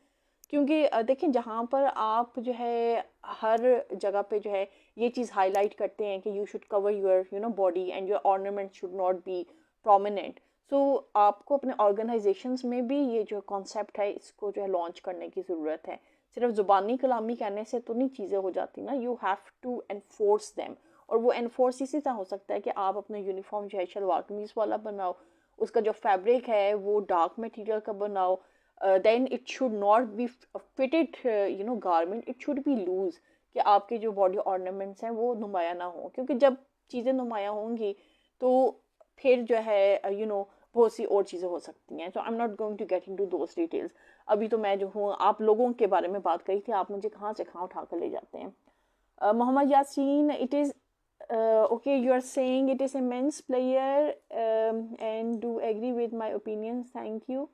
क्योंकि देखें जहाँ पर आप जो है हर जगह पे जो है ये चीज़ हाईलाइट करते हैं कि you should cover your body and your ornament should not be prominent, so आपको अपने ऑर्गेनाइजेशंस में भी ये जो कॉन्सेप्ट है इसको जो है लॉन्च करने की ज़रूरत है। सिर्फ ज़ुबानी कलामी कहने से तो नहीं चीज़ें हो जाती ना, you have to enforce them. और वो एनफोर्स इसी तरह हो सकता है कि आप अपना यूनिफॉर्म जो है शलवार कमीज़ वाला बनाओ, उसका जो फैब्रिक है वो डार्क मटेरियल का बनाओ, then it should not be fitted garment, it should be loose, कि आपके जो बॉडी ऑर्नामेंट्स हैं वो नुमाया ना हो, क्योंकि जब चीज़ें नुमाया होंगी तो फिर जो है बहुत सी और चीज़ें हो सकती हैं। So I am not going to get into those details. अभी तो मैं जो हूँ आप लोगों के बारे में बात करी थी, आप मुझे कहाँ से कहाँ उठा कर ले जाते हैं। Mohammad Yasin, it is okay, you are saying it is a men's player and do agree with my opinions. Thank you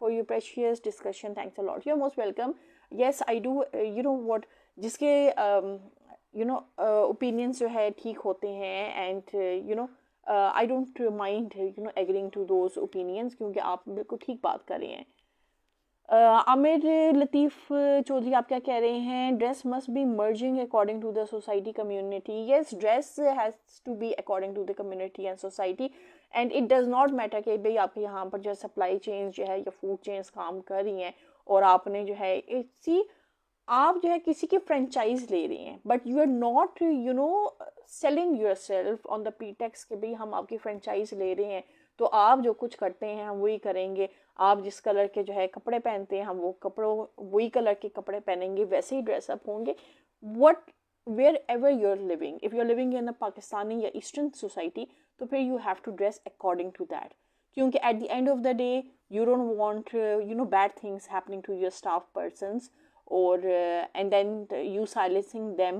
for your precious discussion. Thanks a lot. You're most welcome. Yes, I do. What जिसके opinions जो है ठीक होते हैं, and I don't mind agreeing to those opinions, क्योंकि आप बिल्कुल ठीक बात कर रहे हैं। आमिर लतीफ़ चौधरी, आप क्या कह रहे हैं? Dress must be merging according to the society community. Yes, dress has to be according to the community and society, and it does not matter कि भाई आपके यहाँ पर जो सप्लाई चेन्स जो है या फूड चेन्स काम कर रही हैं और आपने जो है सी आप जो है किसी की फ्रेंचाइज ले रहे हैं, but you are not selling yourself on the pretext कि भाई हम आपकी फ्रेंचाइज ले रहे हैं तो आप जो कुछ करते हैं हम वही करेंगे, आप जिस कलर के जो है कपड़े पहनते हैं हम वो कपड़ों वही कलर के कपड़े पहनेंगे, वैसे ही ड्रेसअप होंगे. What wherever you are living, if you are living in a Pakistani या ईस्टर्न सोसाइटी, तो फिर you have to dress according to that. क्योंकि at the end of the day you don't want bad things happening to your staff persons, or and then you silencing them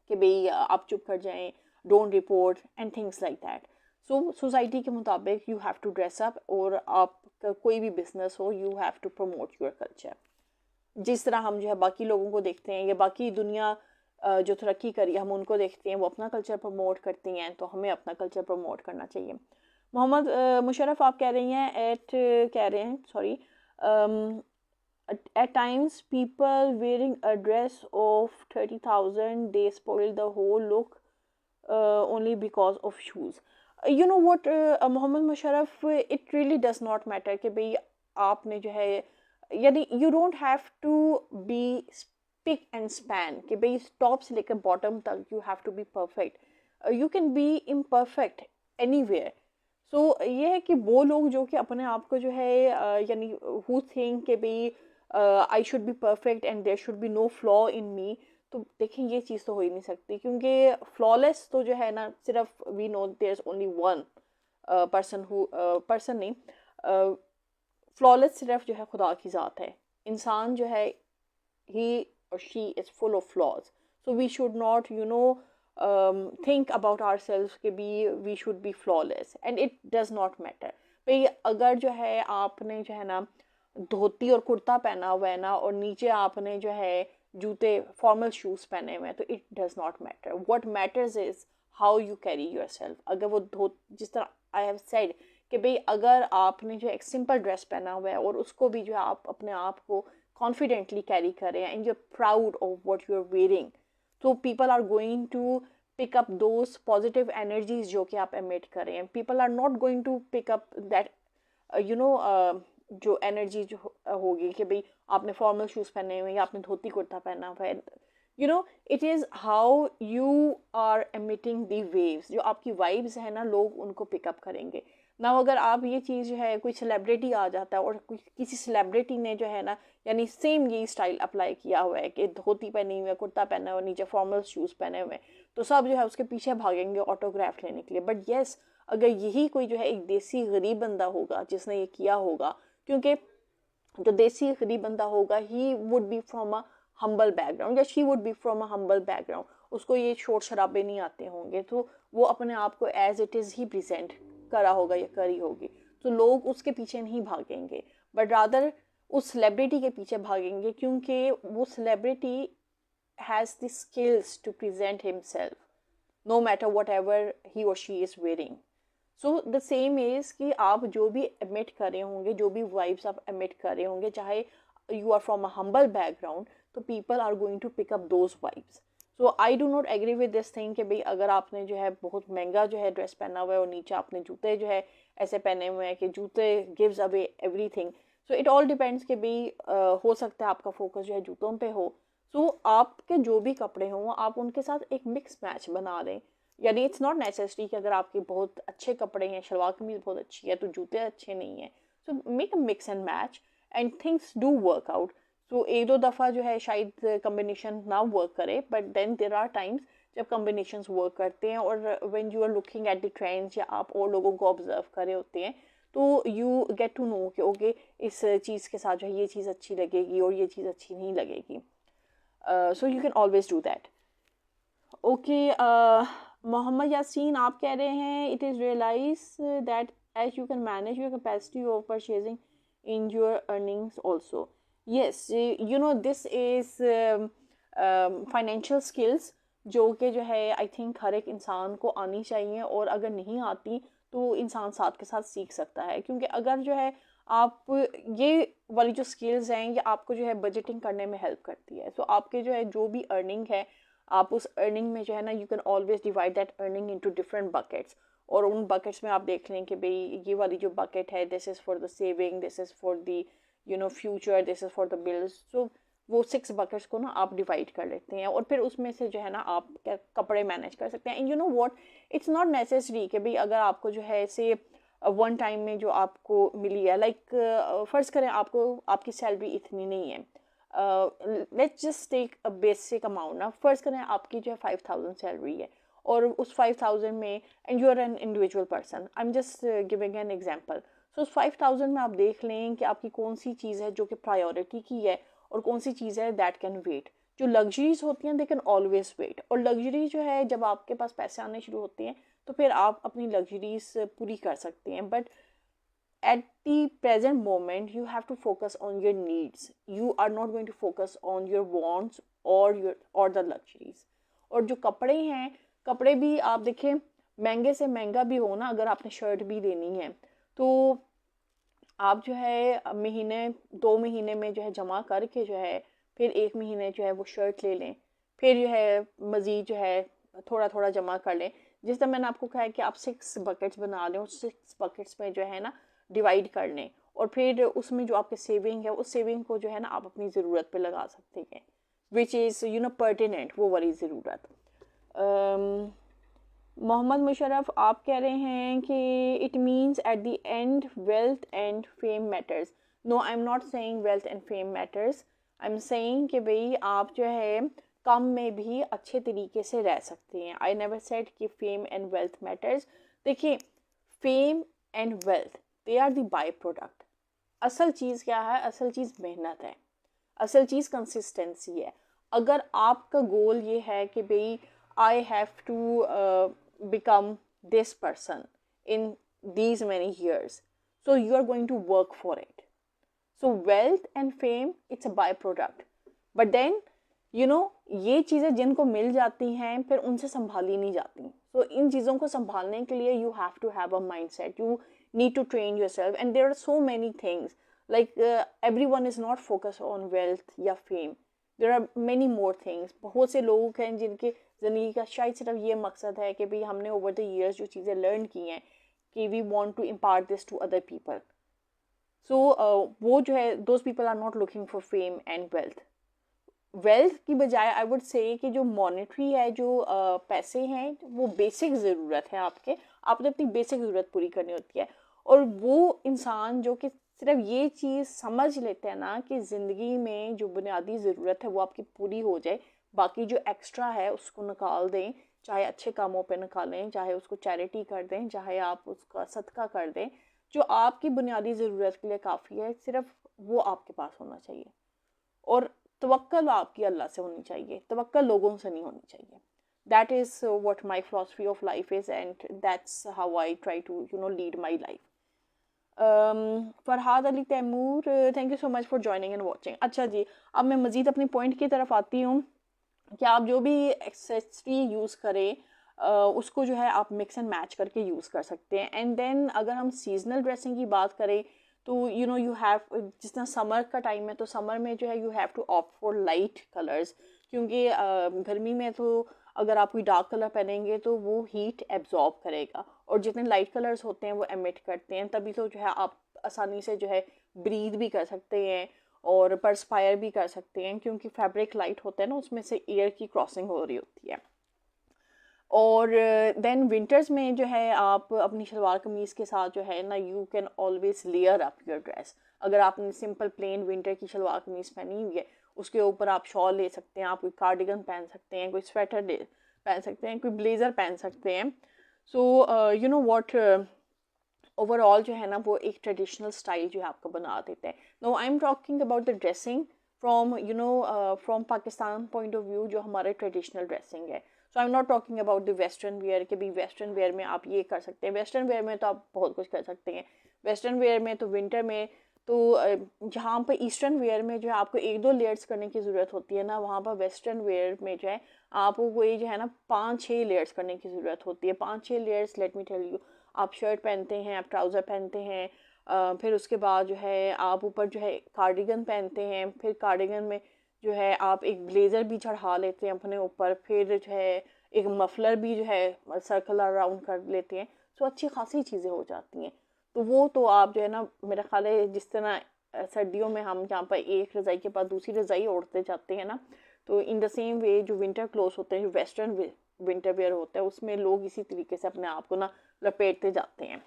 कि भाई आप चुप कर जाएं, don't report and things like that. So society के मुताबिक you have to dress up, और आप कोई भी business हो you have to promote your culture. जिस तरह हम जो है बाकी लोगों को देखते हैं या बाकी दुनिया जो तरक्की करी हम उनको देखते हैं, वो अपना कल्चर प्रमोट करती हैं, तो हमें अपना कल्चर प्रमोट करना चाहिए. मोहम्मद मुशर्रफ आप कह रही हैं at times people wearing a dress of 30,000 they spoil the whole look only because of shoes. You know what, Mohammad Musharraf, it really does not matter कि भाई आपने जो है, यानी you don't have to be spick and span कि भाई टॉप से लेकर बॉटम तक you have to be perfect. You can be imperfect anywhere. सो ये है कि वो लोग जो कि अपने आप को जो है यानी हु थिंक कि भाई I should be perfect and there should be no flaw in me, तो देखें ये चीज़ तो हो ही नहीं सकती, क्योंकि फ्लॉलेस तो जो है ना सिर्फ we know there is only one person नहीं, फ्लॉलेस सिर्फ जो है खुदा की ज़ात है. इंसान जो है ही और she is full of flaws. So we should not think about ourselves कि we should be flawless, and it does not matter. भाई अगर जो है आपने जो है ना धोती और कुर्ता पहना हुआ है ना और नीचे आपने जो है जूते फॉर्मल शूज़ पहने हुए हैं, तो it does not matter. What matters is how you carry yourself. अगर वो जिस तरह I have said कि भाई अगर आपने जो एक सिंपल ड्रेस पहना हुआ है और उसको भी जो है आप अपने आप को कॉन्फिडेंटली कैरी करें and you are proud of what you are wearing, so people are going to pick up those positive energies जो कि आप emit करें. People are not going to pick up that जो एनर्जी जो होगी कि भाई आपने फॉर्मल शूज़ पहने हुए या आपने धोती कुर्ता पहना हुआ है. It is how you are emitting the waves, जो आपकी वाइब्स है ना लोग उनको पिकअप करेंगे ना. अगर आप ये चीज़ जो है कोई सेलिब्रिटी आ जाता है और किसी सेलिब्रिटी ने जो है ना यानी सेम यही स्टाइल अप्लाई किया हुआ है कि धोती पहनी हुई है, कुर्ता पहना हुआ है, नीचे फॉर्मल शूज़ पहने हुए हैं, तो सब जो है उसके पीछे भागेंगे ऑटोग्राफ लेने के लिए. बट येस, अगर यही कोई जो है एक देसी गरीब बंदा होगा जिसने ये किया होगा, क्योंकि जो देसी गरीब बंदा होगा ही would be from a humble background या she would be from a humble background, उसको ये शोर शराबे नहीं आते होंगे, तो वो अपने आप को एज इट इज़ ही प्रेजेंट करा होगा या करी होगी, तो लोग उसके पीछे नहीं भागेंगे बट रादर उस सेलिब्रिटी के पीछे भागेंगे, क्योंकि वो celebrity has the skills to present himself no matter whatever he और she is wearing. So the same is कि आप जो भी एमिट कर रहे होंगे, जो भी वाइब्स आप एमिट कर रहे होंगे, चाहे you are from a humble background, तो people are going to pick up those vibes. So I do not agree with this thing कि भाई अगर आपने जो है बहुत महंगा जो है ड्रेस पहना हुआ है और नीचे आपने जूते जो है ऐसे पहने हुए हैं कि जूते gives away everything. So it all depends कि भाई हो सकता है आपका फोकस जो है जूतों पे हो. सो आपके जो भी कपड़े हों आप उनके साथ एक मिक्स मैच बना दें. यानी इट्स नॉट नेसेसरी कि अगर आपके बहुत अच्छे कपड़े हैं, शलवार कमीज बहुत अच्छी है, तो जूते अच्छे नहीं हैं. So make a mix and match and things do work out. तो एक दो दफ़ा जो है शायद कम्बिनेशन ना वर्क करे, but then there are times जब कम्बिनेशंस वर्क करते हैं. और when you are looking at the trends या आप और लोगों को ऑब्जर्व कर रहे होते हैं, तो यू गेट टू नो कि ओके इस चीज़ के साथ जो है ये चीज़ अच्छी लगेगी और ये चीज़ अच्छी नहीं लगेगी. So you can always do that. Okay, Mohammad Yasin आप कह रहे हैं it is realize that age you can manage your capacity of purchasing in your earnings also. yes, you know this is financial skills जो कि जो है आई थिंक हर एक इंसान को आनी चाहिए, और अगर नहीं आती तो इंसान साथ के साथ सीख सकता है. क्योंकि अगर जो है आप ये वाली जो स्किल्स हैं ये आपको जो है बजटिंग करने में हेल्प करती है. सो आपके जो है जो भी अर्निंग है आप उस अर्निंग में जो है ना you can always divide that earning into different buckets, और उन बकेट्स में आप देख लें कि भाई ये वाली जो बकेट है this is for the saving, this is for the future, this is for the bills. So वो 6 बकेट्स को ना आप डिवाइड कर लेते हैं और फिर उसमें से जो है ना आप क्या कपड़े मैनेज कर सकते हैं. And you know what, it's not necessary कि भाई अगर आपको जो है से वन टाइम में जो आपको मिली है, लाइक फ़र्ज़ करें आपको आपकी सैलरी इतनी नहीं है, let's just take a basic amount ना. फ़र्ज़ करें आपकी जो है 5,000 सैलरी है और उस 5,000 में, and you are an individual person, I am just giving an example. So उस 5,000 में आप देख लें कि आपकी कौन सी चीज़ है जो कि प्रायोरिटी की है और कौन सी चीज़ है दैट कैन वेट. जो लग्जरीज होती हैं दे कैन ऑलवेज वेट, और लग्जरी जो है जब आपके पास पैसे आने शुरू होते हैं तो फिर आप अपनी लग्जरीज पूरी कर सकते हैं. But at the present moment you have to focus on your needs. You are not going to focus on your wants or the luxuries. और जो कपड़े हैं, कपड़े भी आप देखें महंगे से महंगा भी हो ना, अगर आपने शर्ट भी लेनी है तो आप जो है महीने 2 महीने में जो है जमा करके जो है फिर 1 महीने जो है वो शर्ट ले लें, फिर जो है मज़ीद जो है थोड़ा थोड़ा जमा कर लें. जिस तरह मैंने आपको कहा है कि आप 6 बकेट्स बना लें, उस 6 बकेट्स में जो है ना डिवाइड कर लें और फिर उसमें जो आपके सेविंग है उस सेविंग को जो है ना आप अपनी ज़रूरत पे लगा सकते हैं, which is you know pertinent, वो वाली ज़रूरत. मोहम्मद मुशर्रफ आप कह रहे हैं कि it means at the end wealth and fame matters. No, I am not saying wealth and fame matters. I am saying कि भाई आप जो है कम में भी अच्छे तरीके से रह सकते हैं. आई नेवर सेड कि फेम एंड वेल्थ मैटर्स. देखिए, fame and wealth they are the by product. असल चीज़ क्या है? असल चीज़ मेहनत है, असल चीज़ कंसिस्टेंसी है. अगर आपका गोल ये है कि भाई I have to become this person in these many years, so you are going to work for it. So wealth and fame, it's a byproduct. But then you know, ये चीज़ें जिनको मिल जाती हैं फिर उनसे संभाली नहीं जाती. So इन चीज़ों को संभालने के लिए you have to have a mindset, you need to train yourself, and there are so many things like everyone is not focused on wealth या fame. There are many more things. बहुत से लोग हैं जिनके ज़िंदगी का शायद सिर्फ ये मकसद है कि भाई हमने ओवर द ईयर्स जो चीज़ें लर्न की हैं कि we want to impart this to other people. So वो जो है those people are not looking for fame and wealth. Wealth की बजाय आई वुड से कि जो मॉनेटरी है, जो पैसे हैं, वो बेसिक ज़रूरत है आपके. आपने अपनी बेसिक ज़रूरत पूरी करनी होती है. और वो इंसान जो कि सिर्फ ये चीज़ समझ लेते हैं ना कि ज़िंदगी में जो बुनियादी ज़रूरत है वो आपकी पूरी हो जाए, बाकी जो एक्स्ट्रा है उसको निकाल दें, चाहे अच्छे कामों पे निकालें, चाहे उसको चैरिटी कर दें, चाहे आप उसका सदका कर दें. जो आपकी बुनियादी ज़रूरत के लिए काफ़ी है, सिर्फ वो आपके पास होना चाहिए. और तवक्कल आपकी अल्लाह से होनी चाहिए, तवक्कल लोगों से नहीं होनी चाहिए. That is what my philosophy of life is, and that's how I try to lead my life. Farhad Ali Taimur, thank you so much for joining and watching. अच्छा जी, अब मैं मज़ीद अपनी पॉइंट की तरफ आती हूँ कि आप जो भी एक्सेसरी यूज़ करें उसको जो है आप मिक्स एंड मैच करके यूज़ कर सकते हैं. एंड देन अगर हम सीजनल ड्रेसिंग की बात करें तो यू हैव, जिस तरह समर का टाइम है तो समर में जो है you have to opt for light colours, क्योंकि गर्मी में तो अगर आप कोई डार्क कलर पहनेंगे तो वो हीट एब्जॉर्ब करेगा, और जितने लाइट कलर्स होते हैं वो एमिट करते हैं. तभी तो जो है आप आसानी से जो है ब्रीथ भी कर सकते हैं और परस्पायर भी कर सकते हैं, क्योंकि फैब्रिक लाइट होता है ना, उसमें से एयर की क्रॉसिंग हो रही होती है. और देन विंटर्स में जो है आप अपनी शलवार कमीज़ के साथ जो है ना you can always layer up your dress. अगर आपने सिंपल प्लेन विंटर की शलवार कमीज़ पहनी हुई है, उसके ऊपर आप शॉल ले सकते हैं, आप कोई कार्डिगन पहन सकते हैं, कोई स्वेटर पहन सकते हैं, कोई ब्लेज़र पहन सकते हैं. So you know what, overall जो है ना वो एक ट्रेडिशनल स्टाइल जो है आपको बना देते हैं. No, I am talking about the dressing from from Pakistan point of view, जो हमारे ट्रेडिशनल ड्रेसिंग है. So I am not talking about the western wear कि भी वेस्टर्न वेयर में आप ये कर सकते हैं. वेस्टर्न वेयर में तो आप बहुत कुछ कर सकते हैं. वेस्टर्न वेयर में तो विंटर में तो जहाँ पर ईस्टर्न वेयर में जो है आपको 1-2 लेयर्स करने की ज़रूरत होती है ना, वहाँ पर वेस्टर्न वेयर में जो है आपको वही जो है ना 5-6 लेयर्स करने की ज़रूरत होती है. 5-6 layers, let me tell you. आप शर्ट पहनते हैं, आप ट्राउज़र पहनते हैं, फिर उसके बाद जो है आप ऊपर जो है कार्डिगन पहनते हैं, फिर कार्डिगन में जो है आप एक ब्लेज़र भी चढ़ा लेते हैं अपने ऊपर, फिर जो है एक मफलर भी जो है सर्कल अराउंड कर लेते हैं. तो अच्छी खासी चीज़ें हो जाती हैं. तो वो तो आप जो है ना, मेरा ख्याल है जिस तरह सर्दियों में हम जहाँ पर एक रज़ाई के पास दूसरी रज़ाई ओढ़ते जाते हैं ना, तो इन द सेम वे जो विंटर क्लोथ्स होते हैं, जो वेस्टर्न विंटर वेयर होता है, उसमें लोग इसी तरीके से अपने आप को ना लपेटते जाते हैं।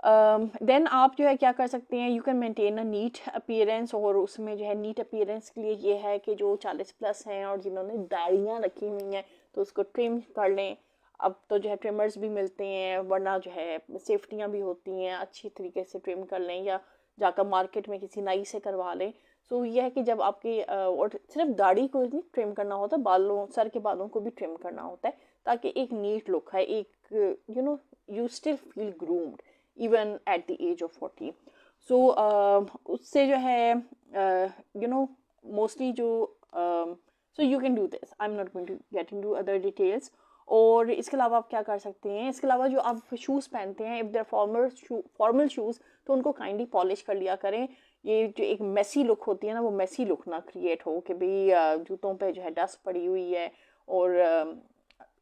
देन आप जो है क्या कर सकते हैं, you can maintain a neat appearance. और उसमें जो है नीट अपीयरेंस के लिए ये है कि जो 40+ हैं और जिन्होंने दाढ़ियाँ रखी हुई हैं तो उसको ट्रिम कर लें। अब तो जो है ट्रिमर्स भी मिलते हैं, वरना जो है सेफ्टियाँ भी होती हैं, अच्छी तरीके से ट्रिम कर लें या जाकर मार्केट में किसी नाई से करवा लें। सो ये है कि जब आपकी और सिर्फ दाढ़ी को नहीं ट्रिम करना होता, बालों, सर के बालों को भी ट्रिम करना होता है, ताकि एक नीट लुक है, एक you still feel groomed even at the age of 40. So उससे जो है mostly जो so you can do this. I'm not going to get into other details. और इसके अलावा आप क्या कर सकते हैं, इसके अलावा जो आप शूज़ पहनते हैं, इफ़ देयर फॉर्मल शूज़, तो उनको काइंडली पॉलिश कर लिया करें। ये जो एक मेसी लुक होती है ना, वो मेसी लुक ना क्रिएट हो कि भाई जूतों पे जो है डस्ट पड़ी हुई है और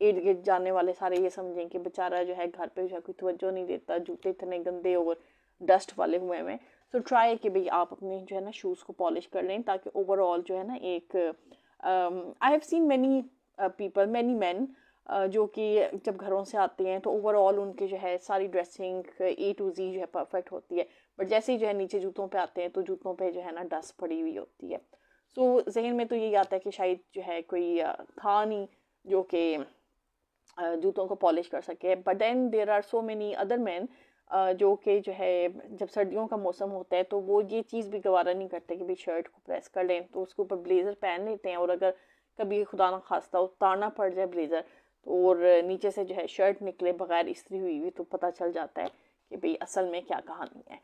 इर्द गिर्द जाने वाले सारे ये समझें कि बेचारा जो है घर पे जो है कोई तवज्जो नहीं देता, जूते इतने गंदे और डस्ट वाले हुए हैं। सो ट्राई कि भाई आप अपने जो है ना शूज़ को पॉलिश कर लें, ताकि ओवरऑल जो है ना एक I have seen many people, many man जो कि जब घरों से आते हैं तो ओवरऑल उनके जो है सारी ड्रेसिंग A to Z जो है परफेक्ट होती है, बट जैसे ही जो है नीचे जूतों पे आते हैं तो जूतों पे जो है ना डस्ट पड़ी हुई होती है। सो जहन में तो यही आता है कि शायद जो है कोई था नहीं जो कि जूतों को पॉलिश कर सके। But then there are so many other man जो कि जो है जब सर्दियों का मौसम होता है तो वो ये चीज़ भी गवारा नहीं करते कि भाई शर्ट को प्रेस कर लें, तो उसके ऊपर ब्लेज़र पहन लेते हैं, और अगर कभी खुदा ना खास्ता उतारना पड़ जाए ब्लेज़र तो और नीचे से जो है शर्ट निकले बगैर इस्त्री हुई हुई, तो पता चल जाता है कि भाई असल में क्या कहानी है।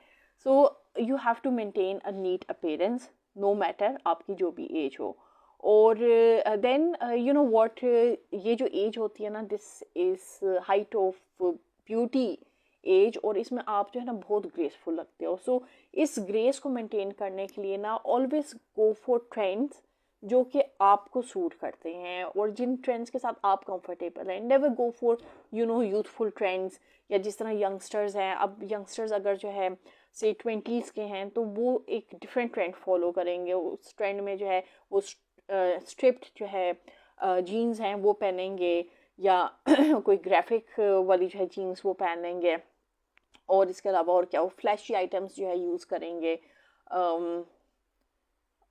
So you have to maintain a neat appearance no matter आपकी जो भी एज हो। और देन यू नो व्हाट, ये जो एज होती है ना, this is height of beauty age, और इसमें आप जो है ना बहुत ग्रेसफुल लगते हो। सो इस ग्रेस को मेंटेन करने के लिए ना ऑलवेज गो फॉर ट्रेंड्स जो कि आपको सूट करते हैं और जिन ट्रेंड्स के साथ आप कंफर्टेबल हैं। Never go for youthful trends, या जिस तरह यंगस्टर्स हैं, अब यंगस्टर्स अगर जो है से 20s के हैं तो वो एक डिफरेंट ट्रेंड फॉलो करेंगे। उस ट्रेंड में जो है वो स्ट्रिप्ड जो है जीन्स हैं वो पहनेंगे, या कोई ग्राफिक वाली जो है जीन्स वो पहनेंगे, और इसके अलावा और क्या, वो फ्लैशी आइटम्स जो है यूज़ करेंगे,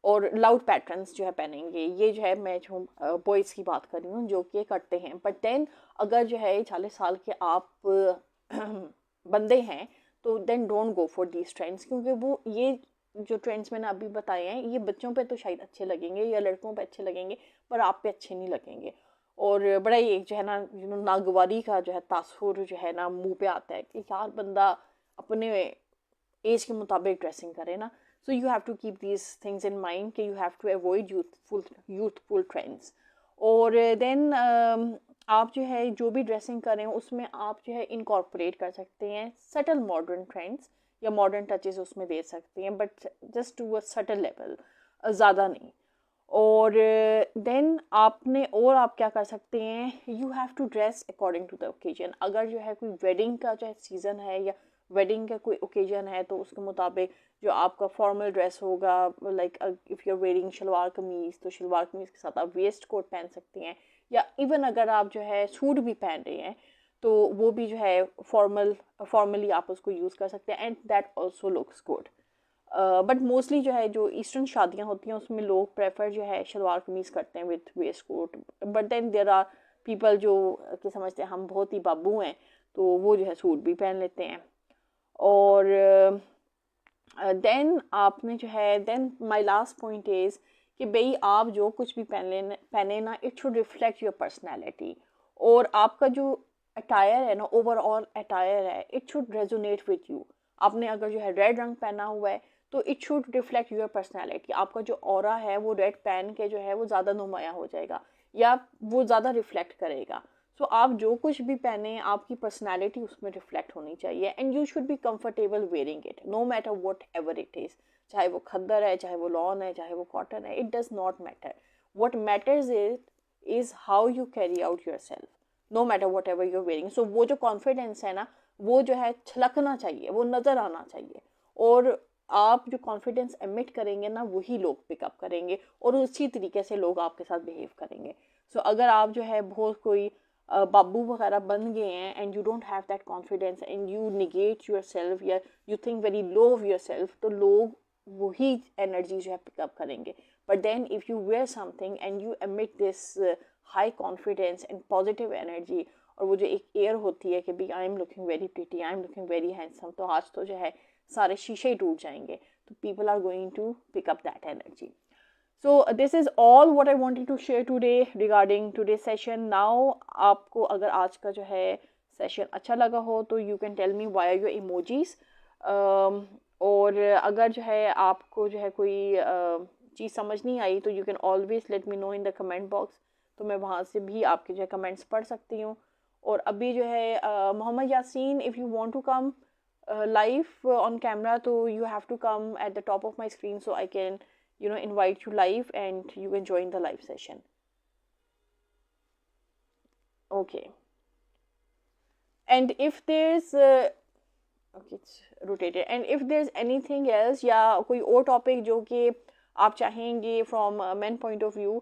और लाउड पैटर्न्स जो है पहनेंगे। ये जो है मैं जो बॉयज़ की बात कर रही हूँ जो कि करते हैं। बट देन अगर जो है 40 साल के आप बंदे हैं तो then don't go for these trends, क्योंकि वो ये जो ट्रेंड्स मैंने अभी बताए हैं ये बच्चों पे तो शायद अच्छे लगेंगे या लड़कों पे अच्छे लगेंगे, पर आप पे अच्छे नहीं लगेंगे। और बड़ा ही एक जो है ना नागवारी का जो है तासुर जो है ना मुंह पे आता है कि यार बंदा अपने एज के मुताबिक ड्रेसिंग करे ना। So you have to keep these things in mind कि you have to avoid youthful trends. और देन आप जो है जो भी ड्रेसिंग करें उसमें आप जो है इनकॉर्पोरेट कर सकते हैं सटल मॉडर्न ट्रेंड्स या मॉडर्न टचेस उसमें दे सकते हैं, but just to a subtle level, ज़्यादा नहीं। और देन आपने और आप क्या कर सकते हैं, you have to dress according to the occasion. अगर जो है कोई वेडिंग का जो है सीज़न है या वेडिंग का कोई ओकेजन है तो उसके मुताबिक जो आपका फॉर्मल ड्रेस होगा, like if you are wearing shalwar kameez तो शलवार कमीज़ के साथ आप वेस्ट कोट पहन सकते हैं, या इवन अगर आप जो है सूट भी पहन रहे हैं तो वो भी जो है फॉर्मली आप उसको यूज़ कर सकते हैं, and that also looks good. But mostly जो है जो ईस्टर्न शादियाँ होती हैं उसमें लोग प्रेफर जो है शलवार कमीज़ करते हैं with waistcoat. But then there are people जो कि समझते हैं हम बहुत ही बाबू हैं तो वो जो है सूट भी पहन लेते हैं। और देन आपने जो है then my last point is कि भाई आप जो कुछ भी पहने ना it should reflect your personality, और आपका जो अटायर है ना ओवरऑल अटायर है it should resonate with you. आपने अगर जो है रेड रंग पहना हुआ है तो it should reflect your personality. आपका जो ऑरा है वो रेड पहन के जो है वो ज़्यादा नुमाया हो जाएगा या वो ज़्यादा रिफ्लेक्ट करेगा। सो आप जो कुछ भी पहने आपकी पर्सनैलिटी उसमें रिफ्लेक्ट होनी चाहिए, and you should be comfortable wearing it no matter whatever it is. चाहे वो खद्दर है, चाहे वो लॉन है, चाहे वो कॉटन है, it does not matter. What matters is how you carry out yourself no matter whatever you're wearing. So वो जो कॉन्फिडेंस है ना वो जो है छलकना चाहिए, वो नज़र आना चाहिए। और आप जो कॉन्फिडेंस एमिट करेंगे ना वही लोग पिकअप करेंगे और उसी तरीके से लोग आपके साथ बिहेव करेंगे. सो अगर आप जो है बहुत कोई बाबू वगैरह बन गए हैं and you don't have that confidence and you negate yourself या you think very low of yourself, तो लोग वही एनर्जी जो है पिकअप करेंगे. But then if you wear something and you emit this high confidence and positive energy, और वो जो एक एयर होती है कि भाई I am looking very pretty, I am looking very handsome, तो आज तो जो है सारे शीशे ही टूट जाएंगे. तो people are going to pick up that energy. So this is all what I wanted to share today regarding today's session. Now आपको अगर आज का जो है सेशन अच्छा लगा हो तो you can tell me via your emojis. और अगर जो है आपको जो है कोई चीज़ समझ नहीं आई तो you can always let me know in the comment box. तो मैं वहाँ से भी आपके जो है कमेंट्स पढ़ सकती हूँ. और अभी जो है Mohammad Yasin, if you want to come live on camera, तो you have to come at the top of my screen so I can invite you live and you can join the live session. Okay. And if there's okay, it's rotated. And if there's anything else या कोई और टॉपिक जो कि आप चाहेंगे from men point of view,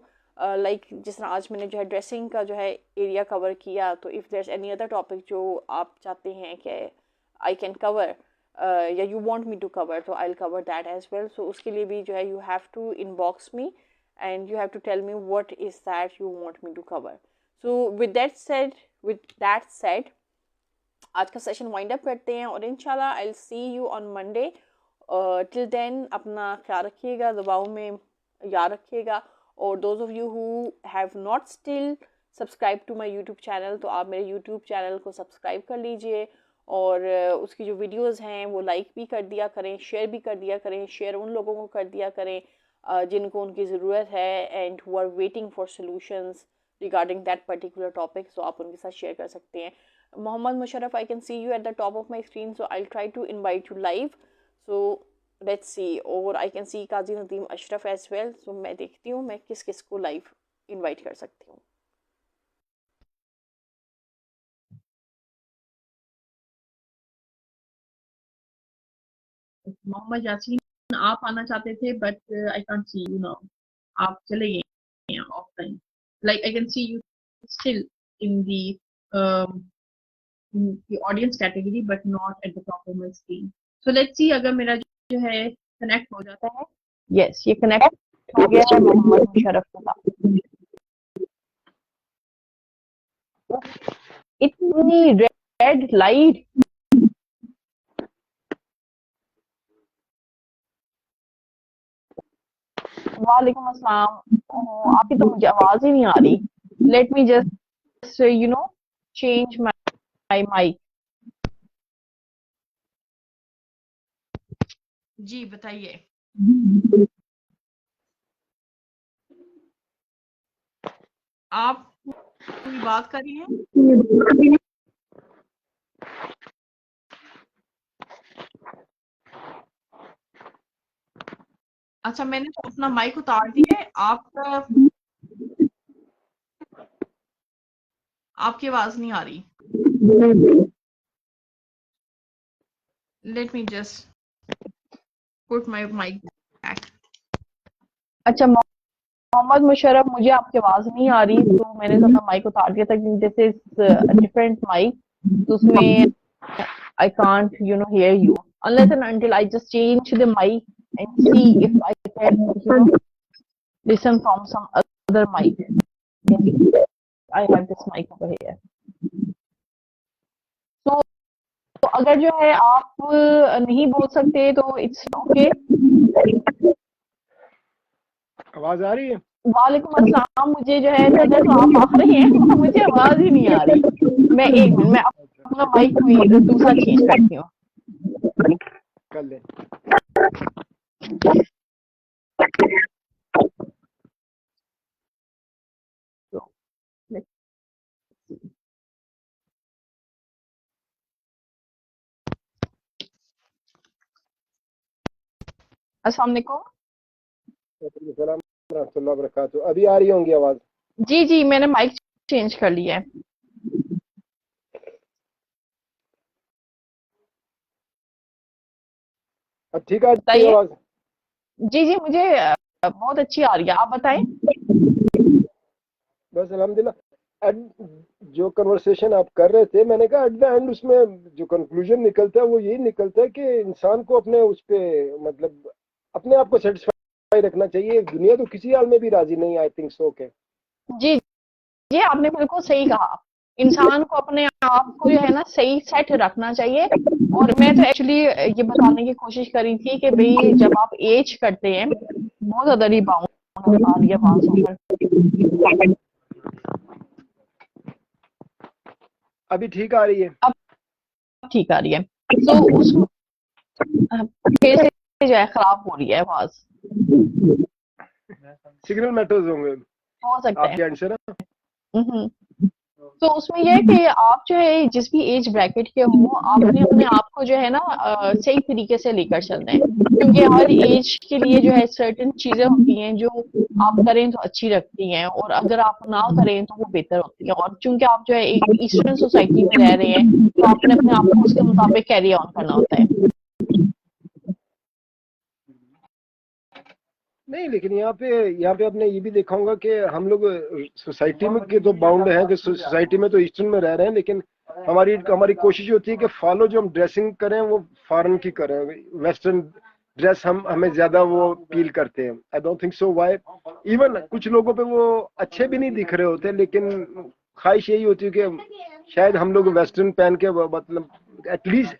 like जिस तरह आज मैंने जो है ड्रेसिंग का जो है एरिया कवर किया, तो if there's any other topic जो आप चाहते हैं कि I can cover या you want me to cover, तो I'll cover that as well. So उसके लिए भी जो है you have to inbox me and you have to tell me what is that you want me to cover. So with that said आज का सेशन वाइंड अप करते हैं और इंशाल्लाह I'll see you on Monday. Till then अपना ख्याल रखिएगा, दवाओं में याद रखिएगा. और those of you who have not still subscribed to my YouTube channel, तो आप मेरे YouTube चैनल को सब्सक्राइब कर लीजिए और उसकी जो वीडियोस हैं वो लाइक भी कर दिया करें, शेयर भी कर दिया करें. शेयर उन लोगों को कर दिया करें जिनको उनकी ज़रूरत है and who are waiting for solutions regarding that particular topic. So आप उनके साथ शेयर कर सकते हैं. Mohammed Musharraf, I can see you at the top of my screen, so I try to invite you live. So let's see. और I can see Qazi Nadeem Ashraf as well. So मैं देखती हूँ मैं किस किस को लाइव इन्वाइट कर सकती हूँ. मोहम्मद यासीन आप आना चाहते थे but I can't see you now. आप चले गए हैं offline. Like I can see you still in the audience category but not at the top of my screen. So let's सी अगर मेरा जो है कनेक्ट हो जाता है. यस, ये कनेक्ट हो गया है मोहम्मद मुशर्रफ के साथ. इतनी रेड लाइट. वालेकुम अस्सलाम. आपकी तो मुझे आवाज ही नहीं आ रही. Let me just change my mic. जी बताइए. आप कोई बात कर रही हैं? अच्छा, मैंने तो अपना माइक उतार दिया है. आपकी आवाज नहीं आ रही. Let me just put my mike back. अच्छा मोहम्मद मुशर्रफ, मुझे आपकी आवाज नहीं आ रही तो मैंने तो अपना माइक उतार दिया था जैसे डिफरेंट माइक, तो उसमें I can't hear you unless and until I just change the mic and see if I can listen from some other mic. Yes, I have this mic over here. तो अगर जो है आप नहीं बोल सकते तो इट्स ओके. आवाज आ रही है? वालेकुम अस्सलाम. मुझे जो है नजर तो आप आ रही हैं, मुझे आवाज ही नहीं आ रही. मैं अपना माइक भी दूसरा चेंज करती हूँ. कर ले. अस्सलाम वालेकुम. सलाम रहमतुल्लाह बरकातहू. अभी आ रही होंगी आवाज? जी जी, मैंने माइक चेंज कर लिया है. अब ठीक आ रही है बताइए। आवाज? जी जी, मुझे बहुत अच्छी आ रही है, आप बताएं। बस अल्हम्दुलिल्लाह। जो कन्वर्सेशन आप कर रहे थे, मैंने कहा एट द एंड उसमें जो कंक्लूजन निकलता है वो यही निकलता है कि इंसान को अपने उस पे, मतलब अपने आप को सेटिस्फाई रखना चाहिए। दुनिया तो किसी हाल में भी राजी नहीं, आई थिंक सो के। जी जी, आपने बिल्कुल सही कहा। इंसान को अपने आप को जो है ना सही सेट रखना चाहिए। और मैं तो एक्चुअली ये बताने की कोशिश करी थी कि भाई जब आप एज करते हैं, बहुत ज्यादा रिबाउंड आ रही है आवाज ऊपर। अभी ठीक आ रही है? अब ठीक आ रही है। तो उस फिर से जो है खराब हो रही है आवाज। सिग्नल मैटर्स होंगे हो सकता है। आपके एंड से ना। हम्म। तो उसमें यह है कि आप जो है जिस भी एज ब्रैकेट के हो, आपने अपने आप को जो है ना सही तरीके से लेकर चलना है। क्योंकि हर एज के लिए जो है सर्टेन चीजें होती हैं जो आप करें तो अच्छी लगती हैं, और अगर आप ना करें तो वो बेहतर होती है। और चूंकि आप जो है एक ईस्टर्न सोसाइटी में रह रहे हैं, तो आपने अपने आप को उसके मुताबिक कैरी ऑन करना होता है। नहीं, लेकिन यहाँ पे आपने ये भी देखा होगा कि हम लोग सोसाइटी में के तो बाउंड हैं कि सोसाइटी में तो ईस्टर्न में रह रहे हैं, लेकिन हमारी हमारी कोशिश होती है कि फॉलो जो हम ड्रेसिंग करें वो फॉरेन की करें। वेस्टर्न ड्रेस हम हमें ज्यादा वो फील करते हैं। I don't think so why. Even कुछ लोगों पे वो अच्छे भी नहीं दिख रहे होते, लेकिन ख्वाहिश यही होती है कि शायद हम लोग वेस्टर्न पहन के मतलब एटलीस्ट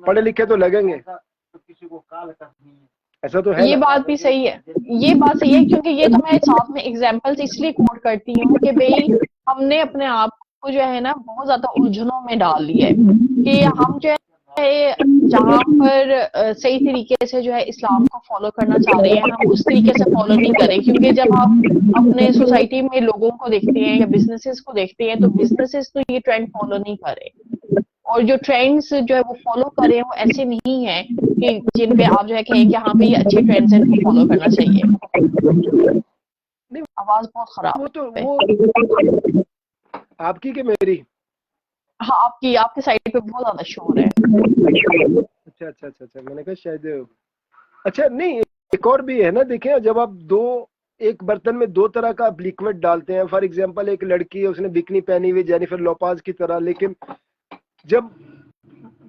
पढ़े लिखे तो लगेंगे। ऐसा तो है ये ना? बात भी सही है। ये बात सही है, क्योंकि ये तो मैं साथ में एग्जांपल्स इसलिए कोट करती हूँ कि भाई हमने अपने आप को जो है ना बहुत ज्यादा उलझनों में डाल लिया है कि हम जो है जहाँ पर सही तरीके से जो है इस्लाम को फॉलो करना चाह रहे हैं, हम उस तरीके से फॉलो नहीं करें। क्योंकि जब आप अपने सोसाइटी में लोगों को देखते हैं या बिजनेसेस को देखते हैं, तो बिजनेसेस तो ये ट्रेंड फॉलो नहीं कर रहे। और जो ट्रेंड्स जो है वो फॉलो कर रहे हैं, वो ऐसे नहीं है कि जिन पे आप जो है कहें कि हाँ भाई ये अच्छे ट्रेंड्स हैं, इनको फॉलो करना चाहिए। नहीं, आवाज बहुत खराब वो तो है। वो आपकी कि मेरी? हाँ, आपकी आपके साइड पे बहुत ज्यादा शोर है। अच्छा, मैंने कहा शायद। अच्छा, नहीं, एक और भी है ना। देखें, जब आप दो एक बर्तन में दो तरह का आप लिक्विड डालते हैं, फॉर एग्जांपल एक लड़की है, उसने बिकनी पहनी हुई जेनिफर लोपाज की तरह, लेकिन जब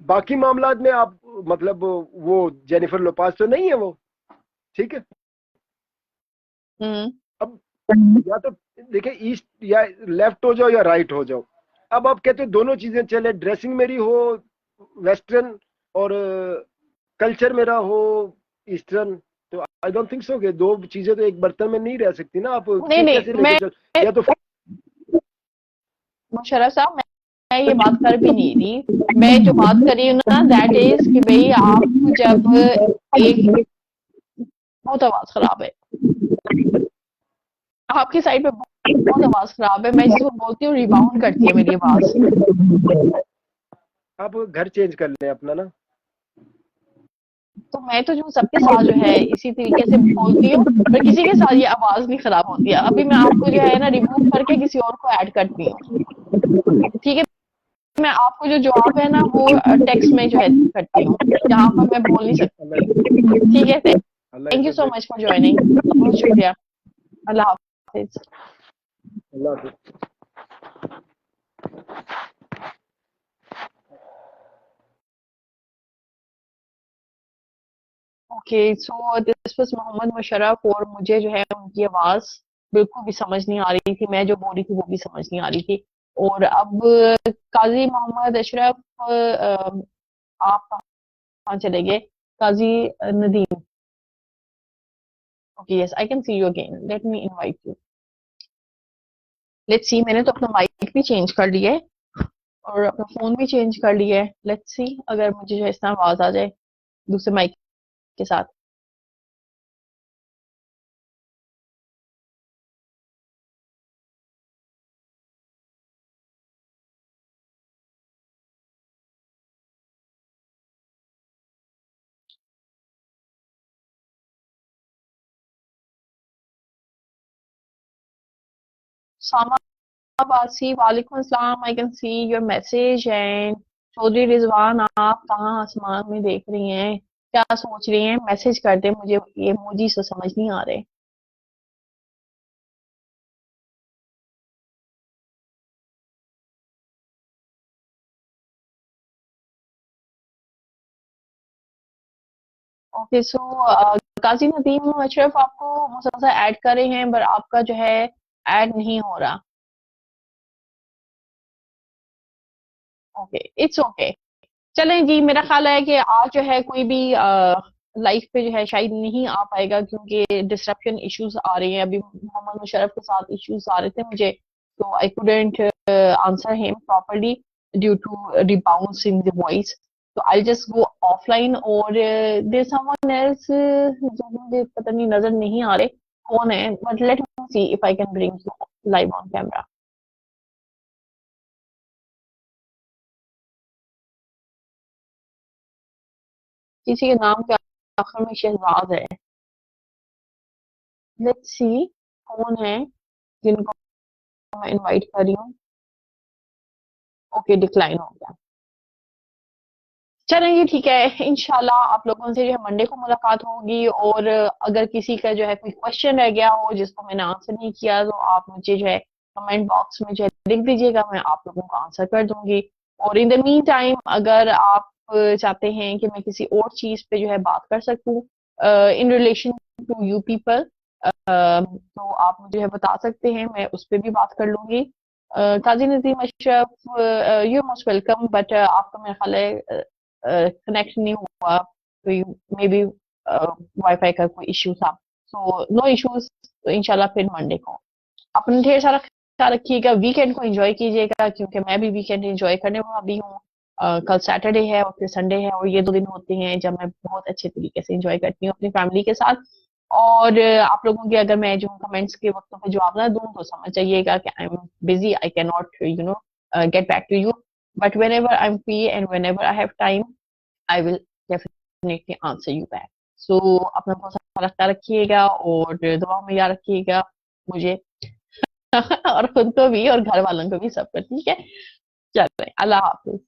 बाकी मामलात में आप, मतलब वो जेनिफर लोपाज तो नहीं है वो, ठीक है। हम्म। अब या तो देखिए, ईस्ट या लेफ्ट हो जाओ या राइट हो जाओ। अब आप कहते हो दोनों चीजें चले, ड्रेसिंग मेरी हो वेस्टर्न और कल्चर मेरा हो ईस्टर्न, तो आई डोंट थिंक सो कि दो चीजें तो एक बर्तन में नहीं रह सकती ना। आप नहीं नहीं, कैसे लेके चल, या तो मुशर्रफ साहब, मैं ये बात कर भी नहीं रही। मैं जो बात कर रही हूँ ना, दैट इज कि भाई आप जब एक, बहुत आवाज खराब है आपकी साइड पे, बहुत आवाज खराब है। मैं जिसको बोलती हूँ रिबाउंड करती है मेरी आवाज। आप घर चेंज कर लें अपना ना। तो मैं तो जो सबके साथ जो है इसी तरीके से बोलती हूँ, पर किसी के साथ ये आवाज नहीं खराब होती है। अभी मैं आपको जो है ना रिमूव करके किसी और को ऐड करती हूँ। ठीक है। मैं आपको जो जवाब है ना वो टेक्स्ट में जो है करती हूँ, जहाँ पर मैं बोल नहीं सकती। ठीक है। अल्लाह थैंक यू हिफ्ज़ सो देख। Much for joining. बहुत शुक्रिया। अल्लाह हाफिज। अल्लाह हाफिज़। Okay, so this was Mohammad Musharraf, और मुझे जो है उनकी आवाज बिल्कुल भी समझ नहीं आ रही थी। मैं जो बोल रही थी वो भी समझ नहीं आ रही थी। और अब काजी मोहम्मद अशरफ, आप कहाँ चले गए? Qazi Nadeem. Okay, yes, I can see you again, let me invite you. Let's see, मैंने तो अपना माइक भी चेंज कर लिया है और अपना फोन भी चेंज कर लिया है। लेट्स सी अगर मुझे जो है इस तरह आवाज आ जाए दूसरे माइक के साथ। सामा वासी, वालेकुम अस्सलाम, I can see your message. And Chaudhry Rizwan, आप कहाँ आसमान में देख रही हैं? क्या सोच रही हैं, मैसेज कर दें, मुझे ये इमोजी से समझ नहीं आ रहे। ओके सो काजी नदीम अशरफ आपको मुसलसल ऐड कर रहे हैं पर आपका जो है ऐड नहीं हो रहा। Okay it's okay. चलें जी, मेरा ख्याल है कि आज जो है कोई भी लाइफ पे जो है शायद नहीं आ पाएगा क्योंकि डिस्ट्रप्शन इश्यूज आ रहे हैं। अभी मोहम्मद मुशर्रफ के साथ इश्यूज आ रहे थे मुझे, तो I couldn't answer him properly due to rebounce in the voice. तो आई जस्ट गो ऑफलाइन और देयर समवन एल्स जो मुझे पता नहीं, नजर नहीं आ रहे कौन है, but let me see if I can bring you live on camera. किसी के नाम के आखिर में शहजाद है। लेट्स सी कौन है जिनको मैं इनवाइट कर रही हूँ। ओके डिक्लाइन हो गया। चलें जी ठीक है, इंशाल्लाह आप लोगों से जो है मंडे को मुलाकात होगी। और अगर किसी का जो है कोई क्वेश्चन रह गया हो जिसको मैंने आंसर नहीं किया तो आप मुझे जो है कमेंट बॉक्स में जो है लिख दीजिएगा, मैं आप लोगों को आंसर कर दूंगी। और इन द मीन टाइम अगर आप चाहते हैं कि मैं किसी और चीज पे जो है बात कर सकूं in relation to you people, तो आप मुझे बता सकते हैं, मैं उस पर भी बात कर लूंगी। Qazi Najeem Ashraf you most welcome, but आपका मेरा ख्याल है कनेक्ट नहीं हुआ, कोई मे बी वाईफाई का कोई इश्यू था। सो नो इश्यूज, तो इंशाल्लाह फिर मंडे को अपने ढेर सारा ख्याल रखिएगा, वीकेंड को एंजॉय कीजिएगा क्योंकि मैं भी वीकेंड एंजॉय करने वाली हूँ। कल सैटरडे है और फिर संडे है और ये 2 दिन होते हैं जब मैं बहुत अच्छे तरीके से एंजॉय करती हूँ अपनी फैमिली के साथ। और आप लोगों के अगर मैं जो कमेंट्स के वक्तों पे जवाब ना दूं तो समझ जाइएगा कि I am busy, I can not get back to you, but whenever I am free and whenever I have time I will definitely answer you back. So अपना बहुत सारा ख्याल रखिएगा और दुआ में याद रखिएगा मुझे और खुद को भी और घर वालों को भी, सबको। ठीक है, चलो अल्लाह हाफिज।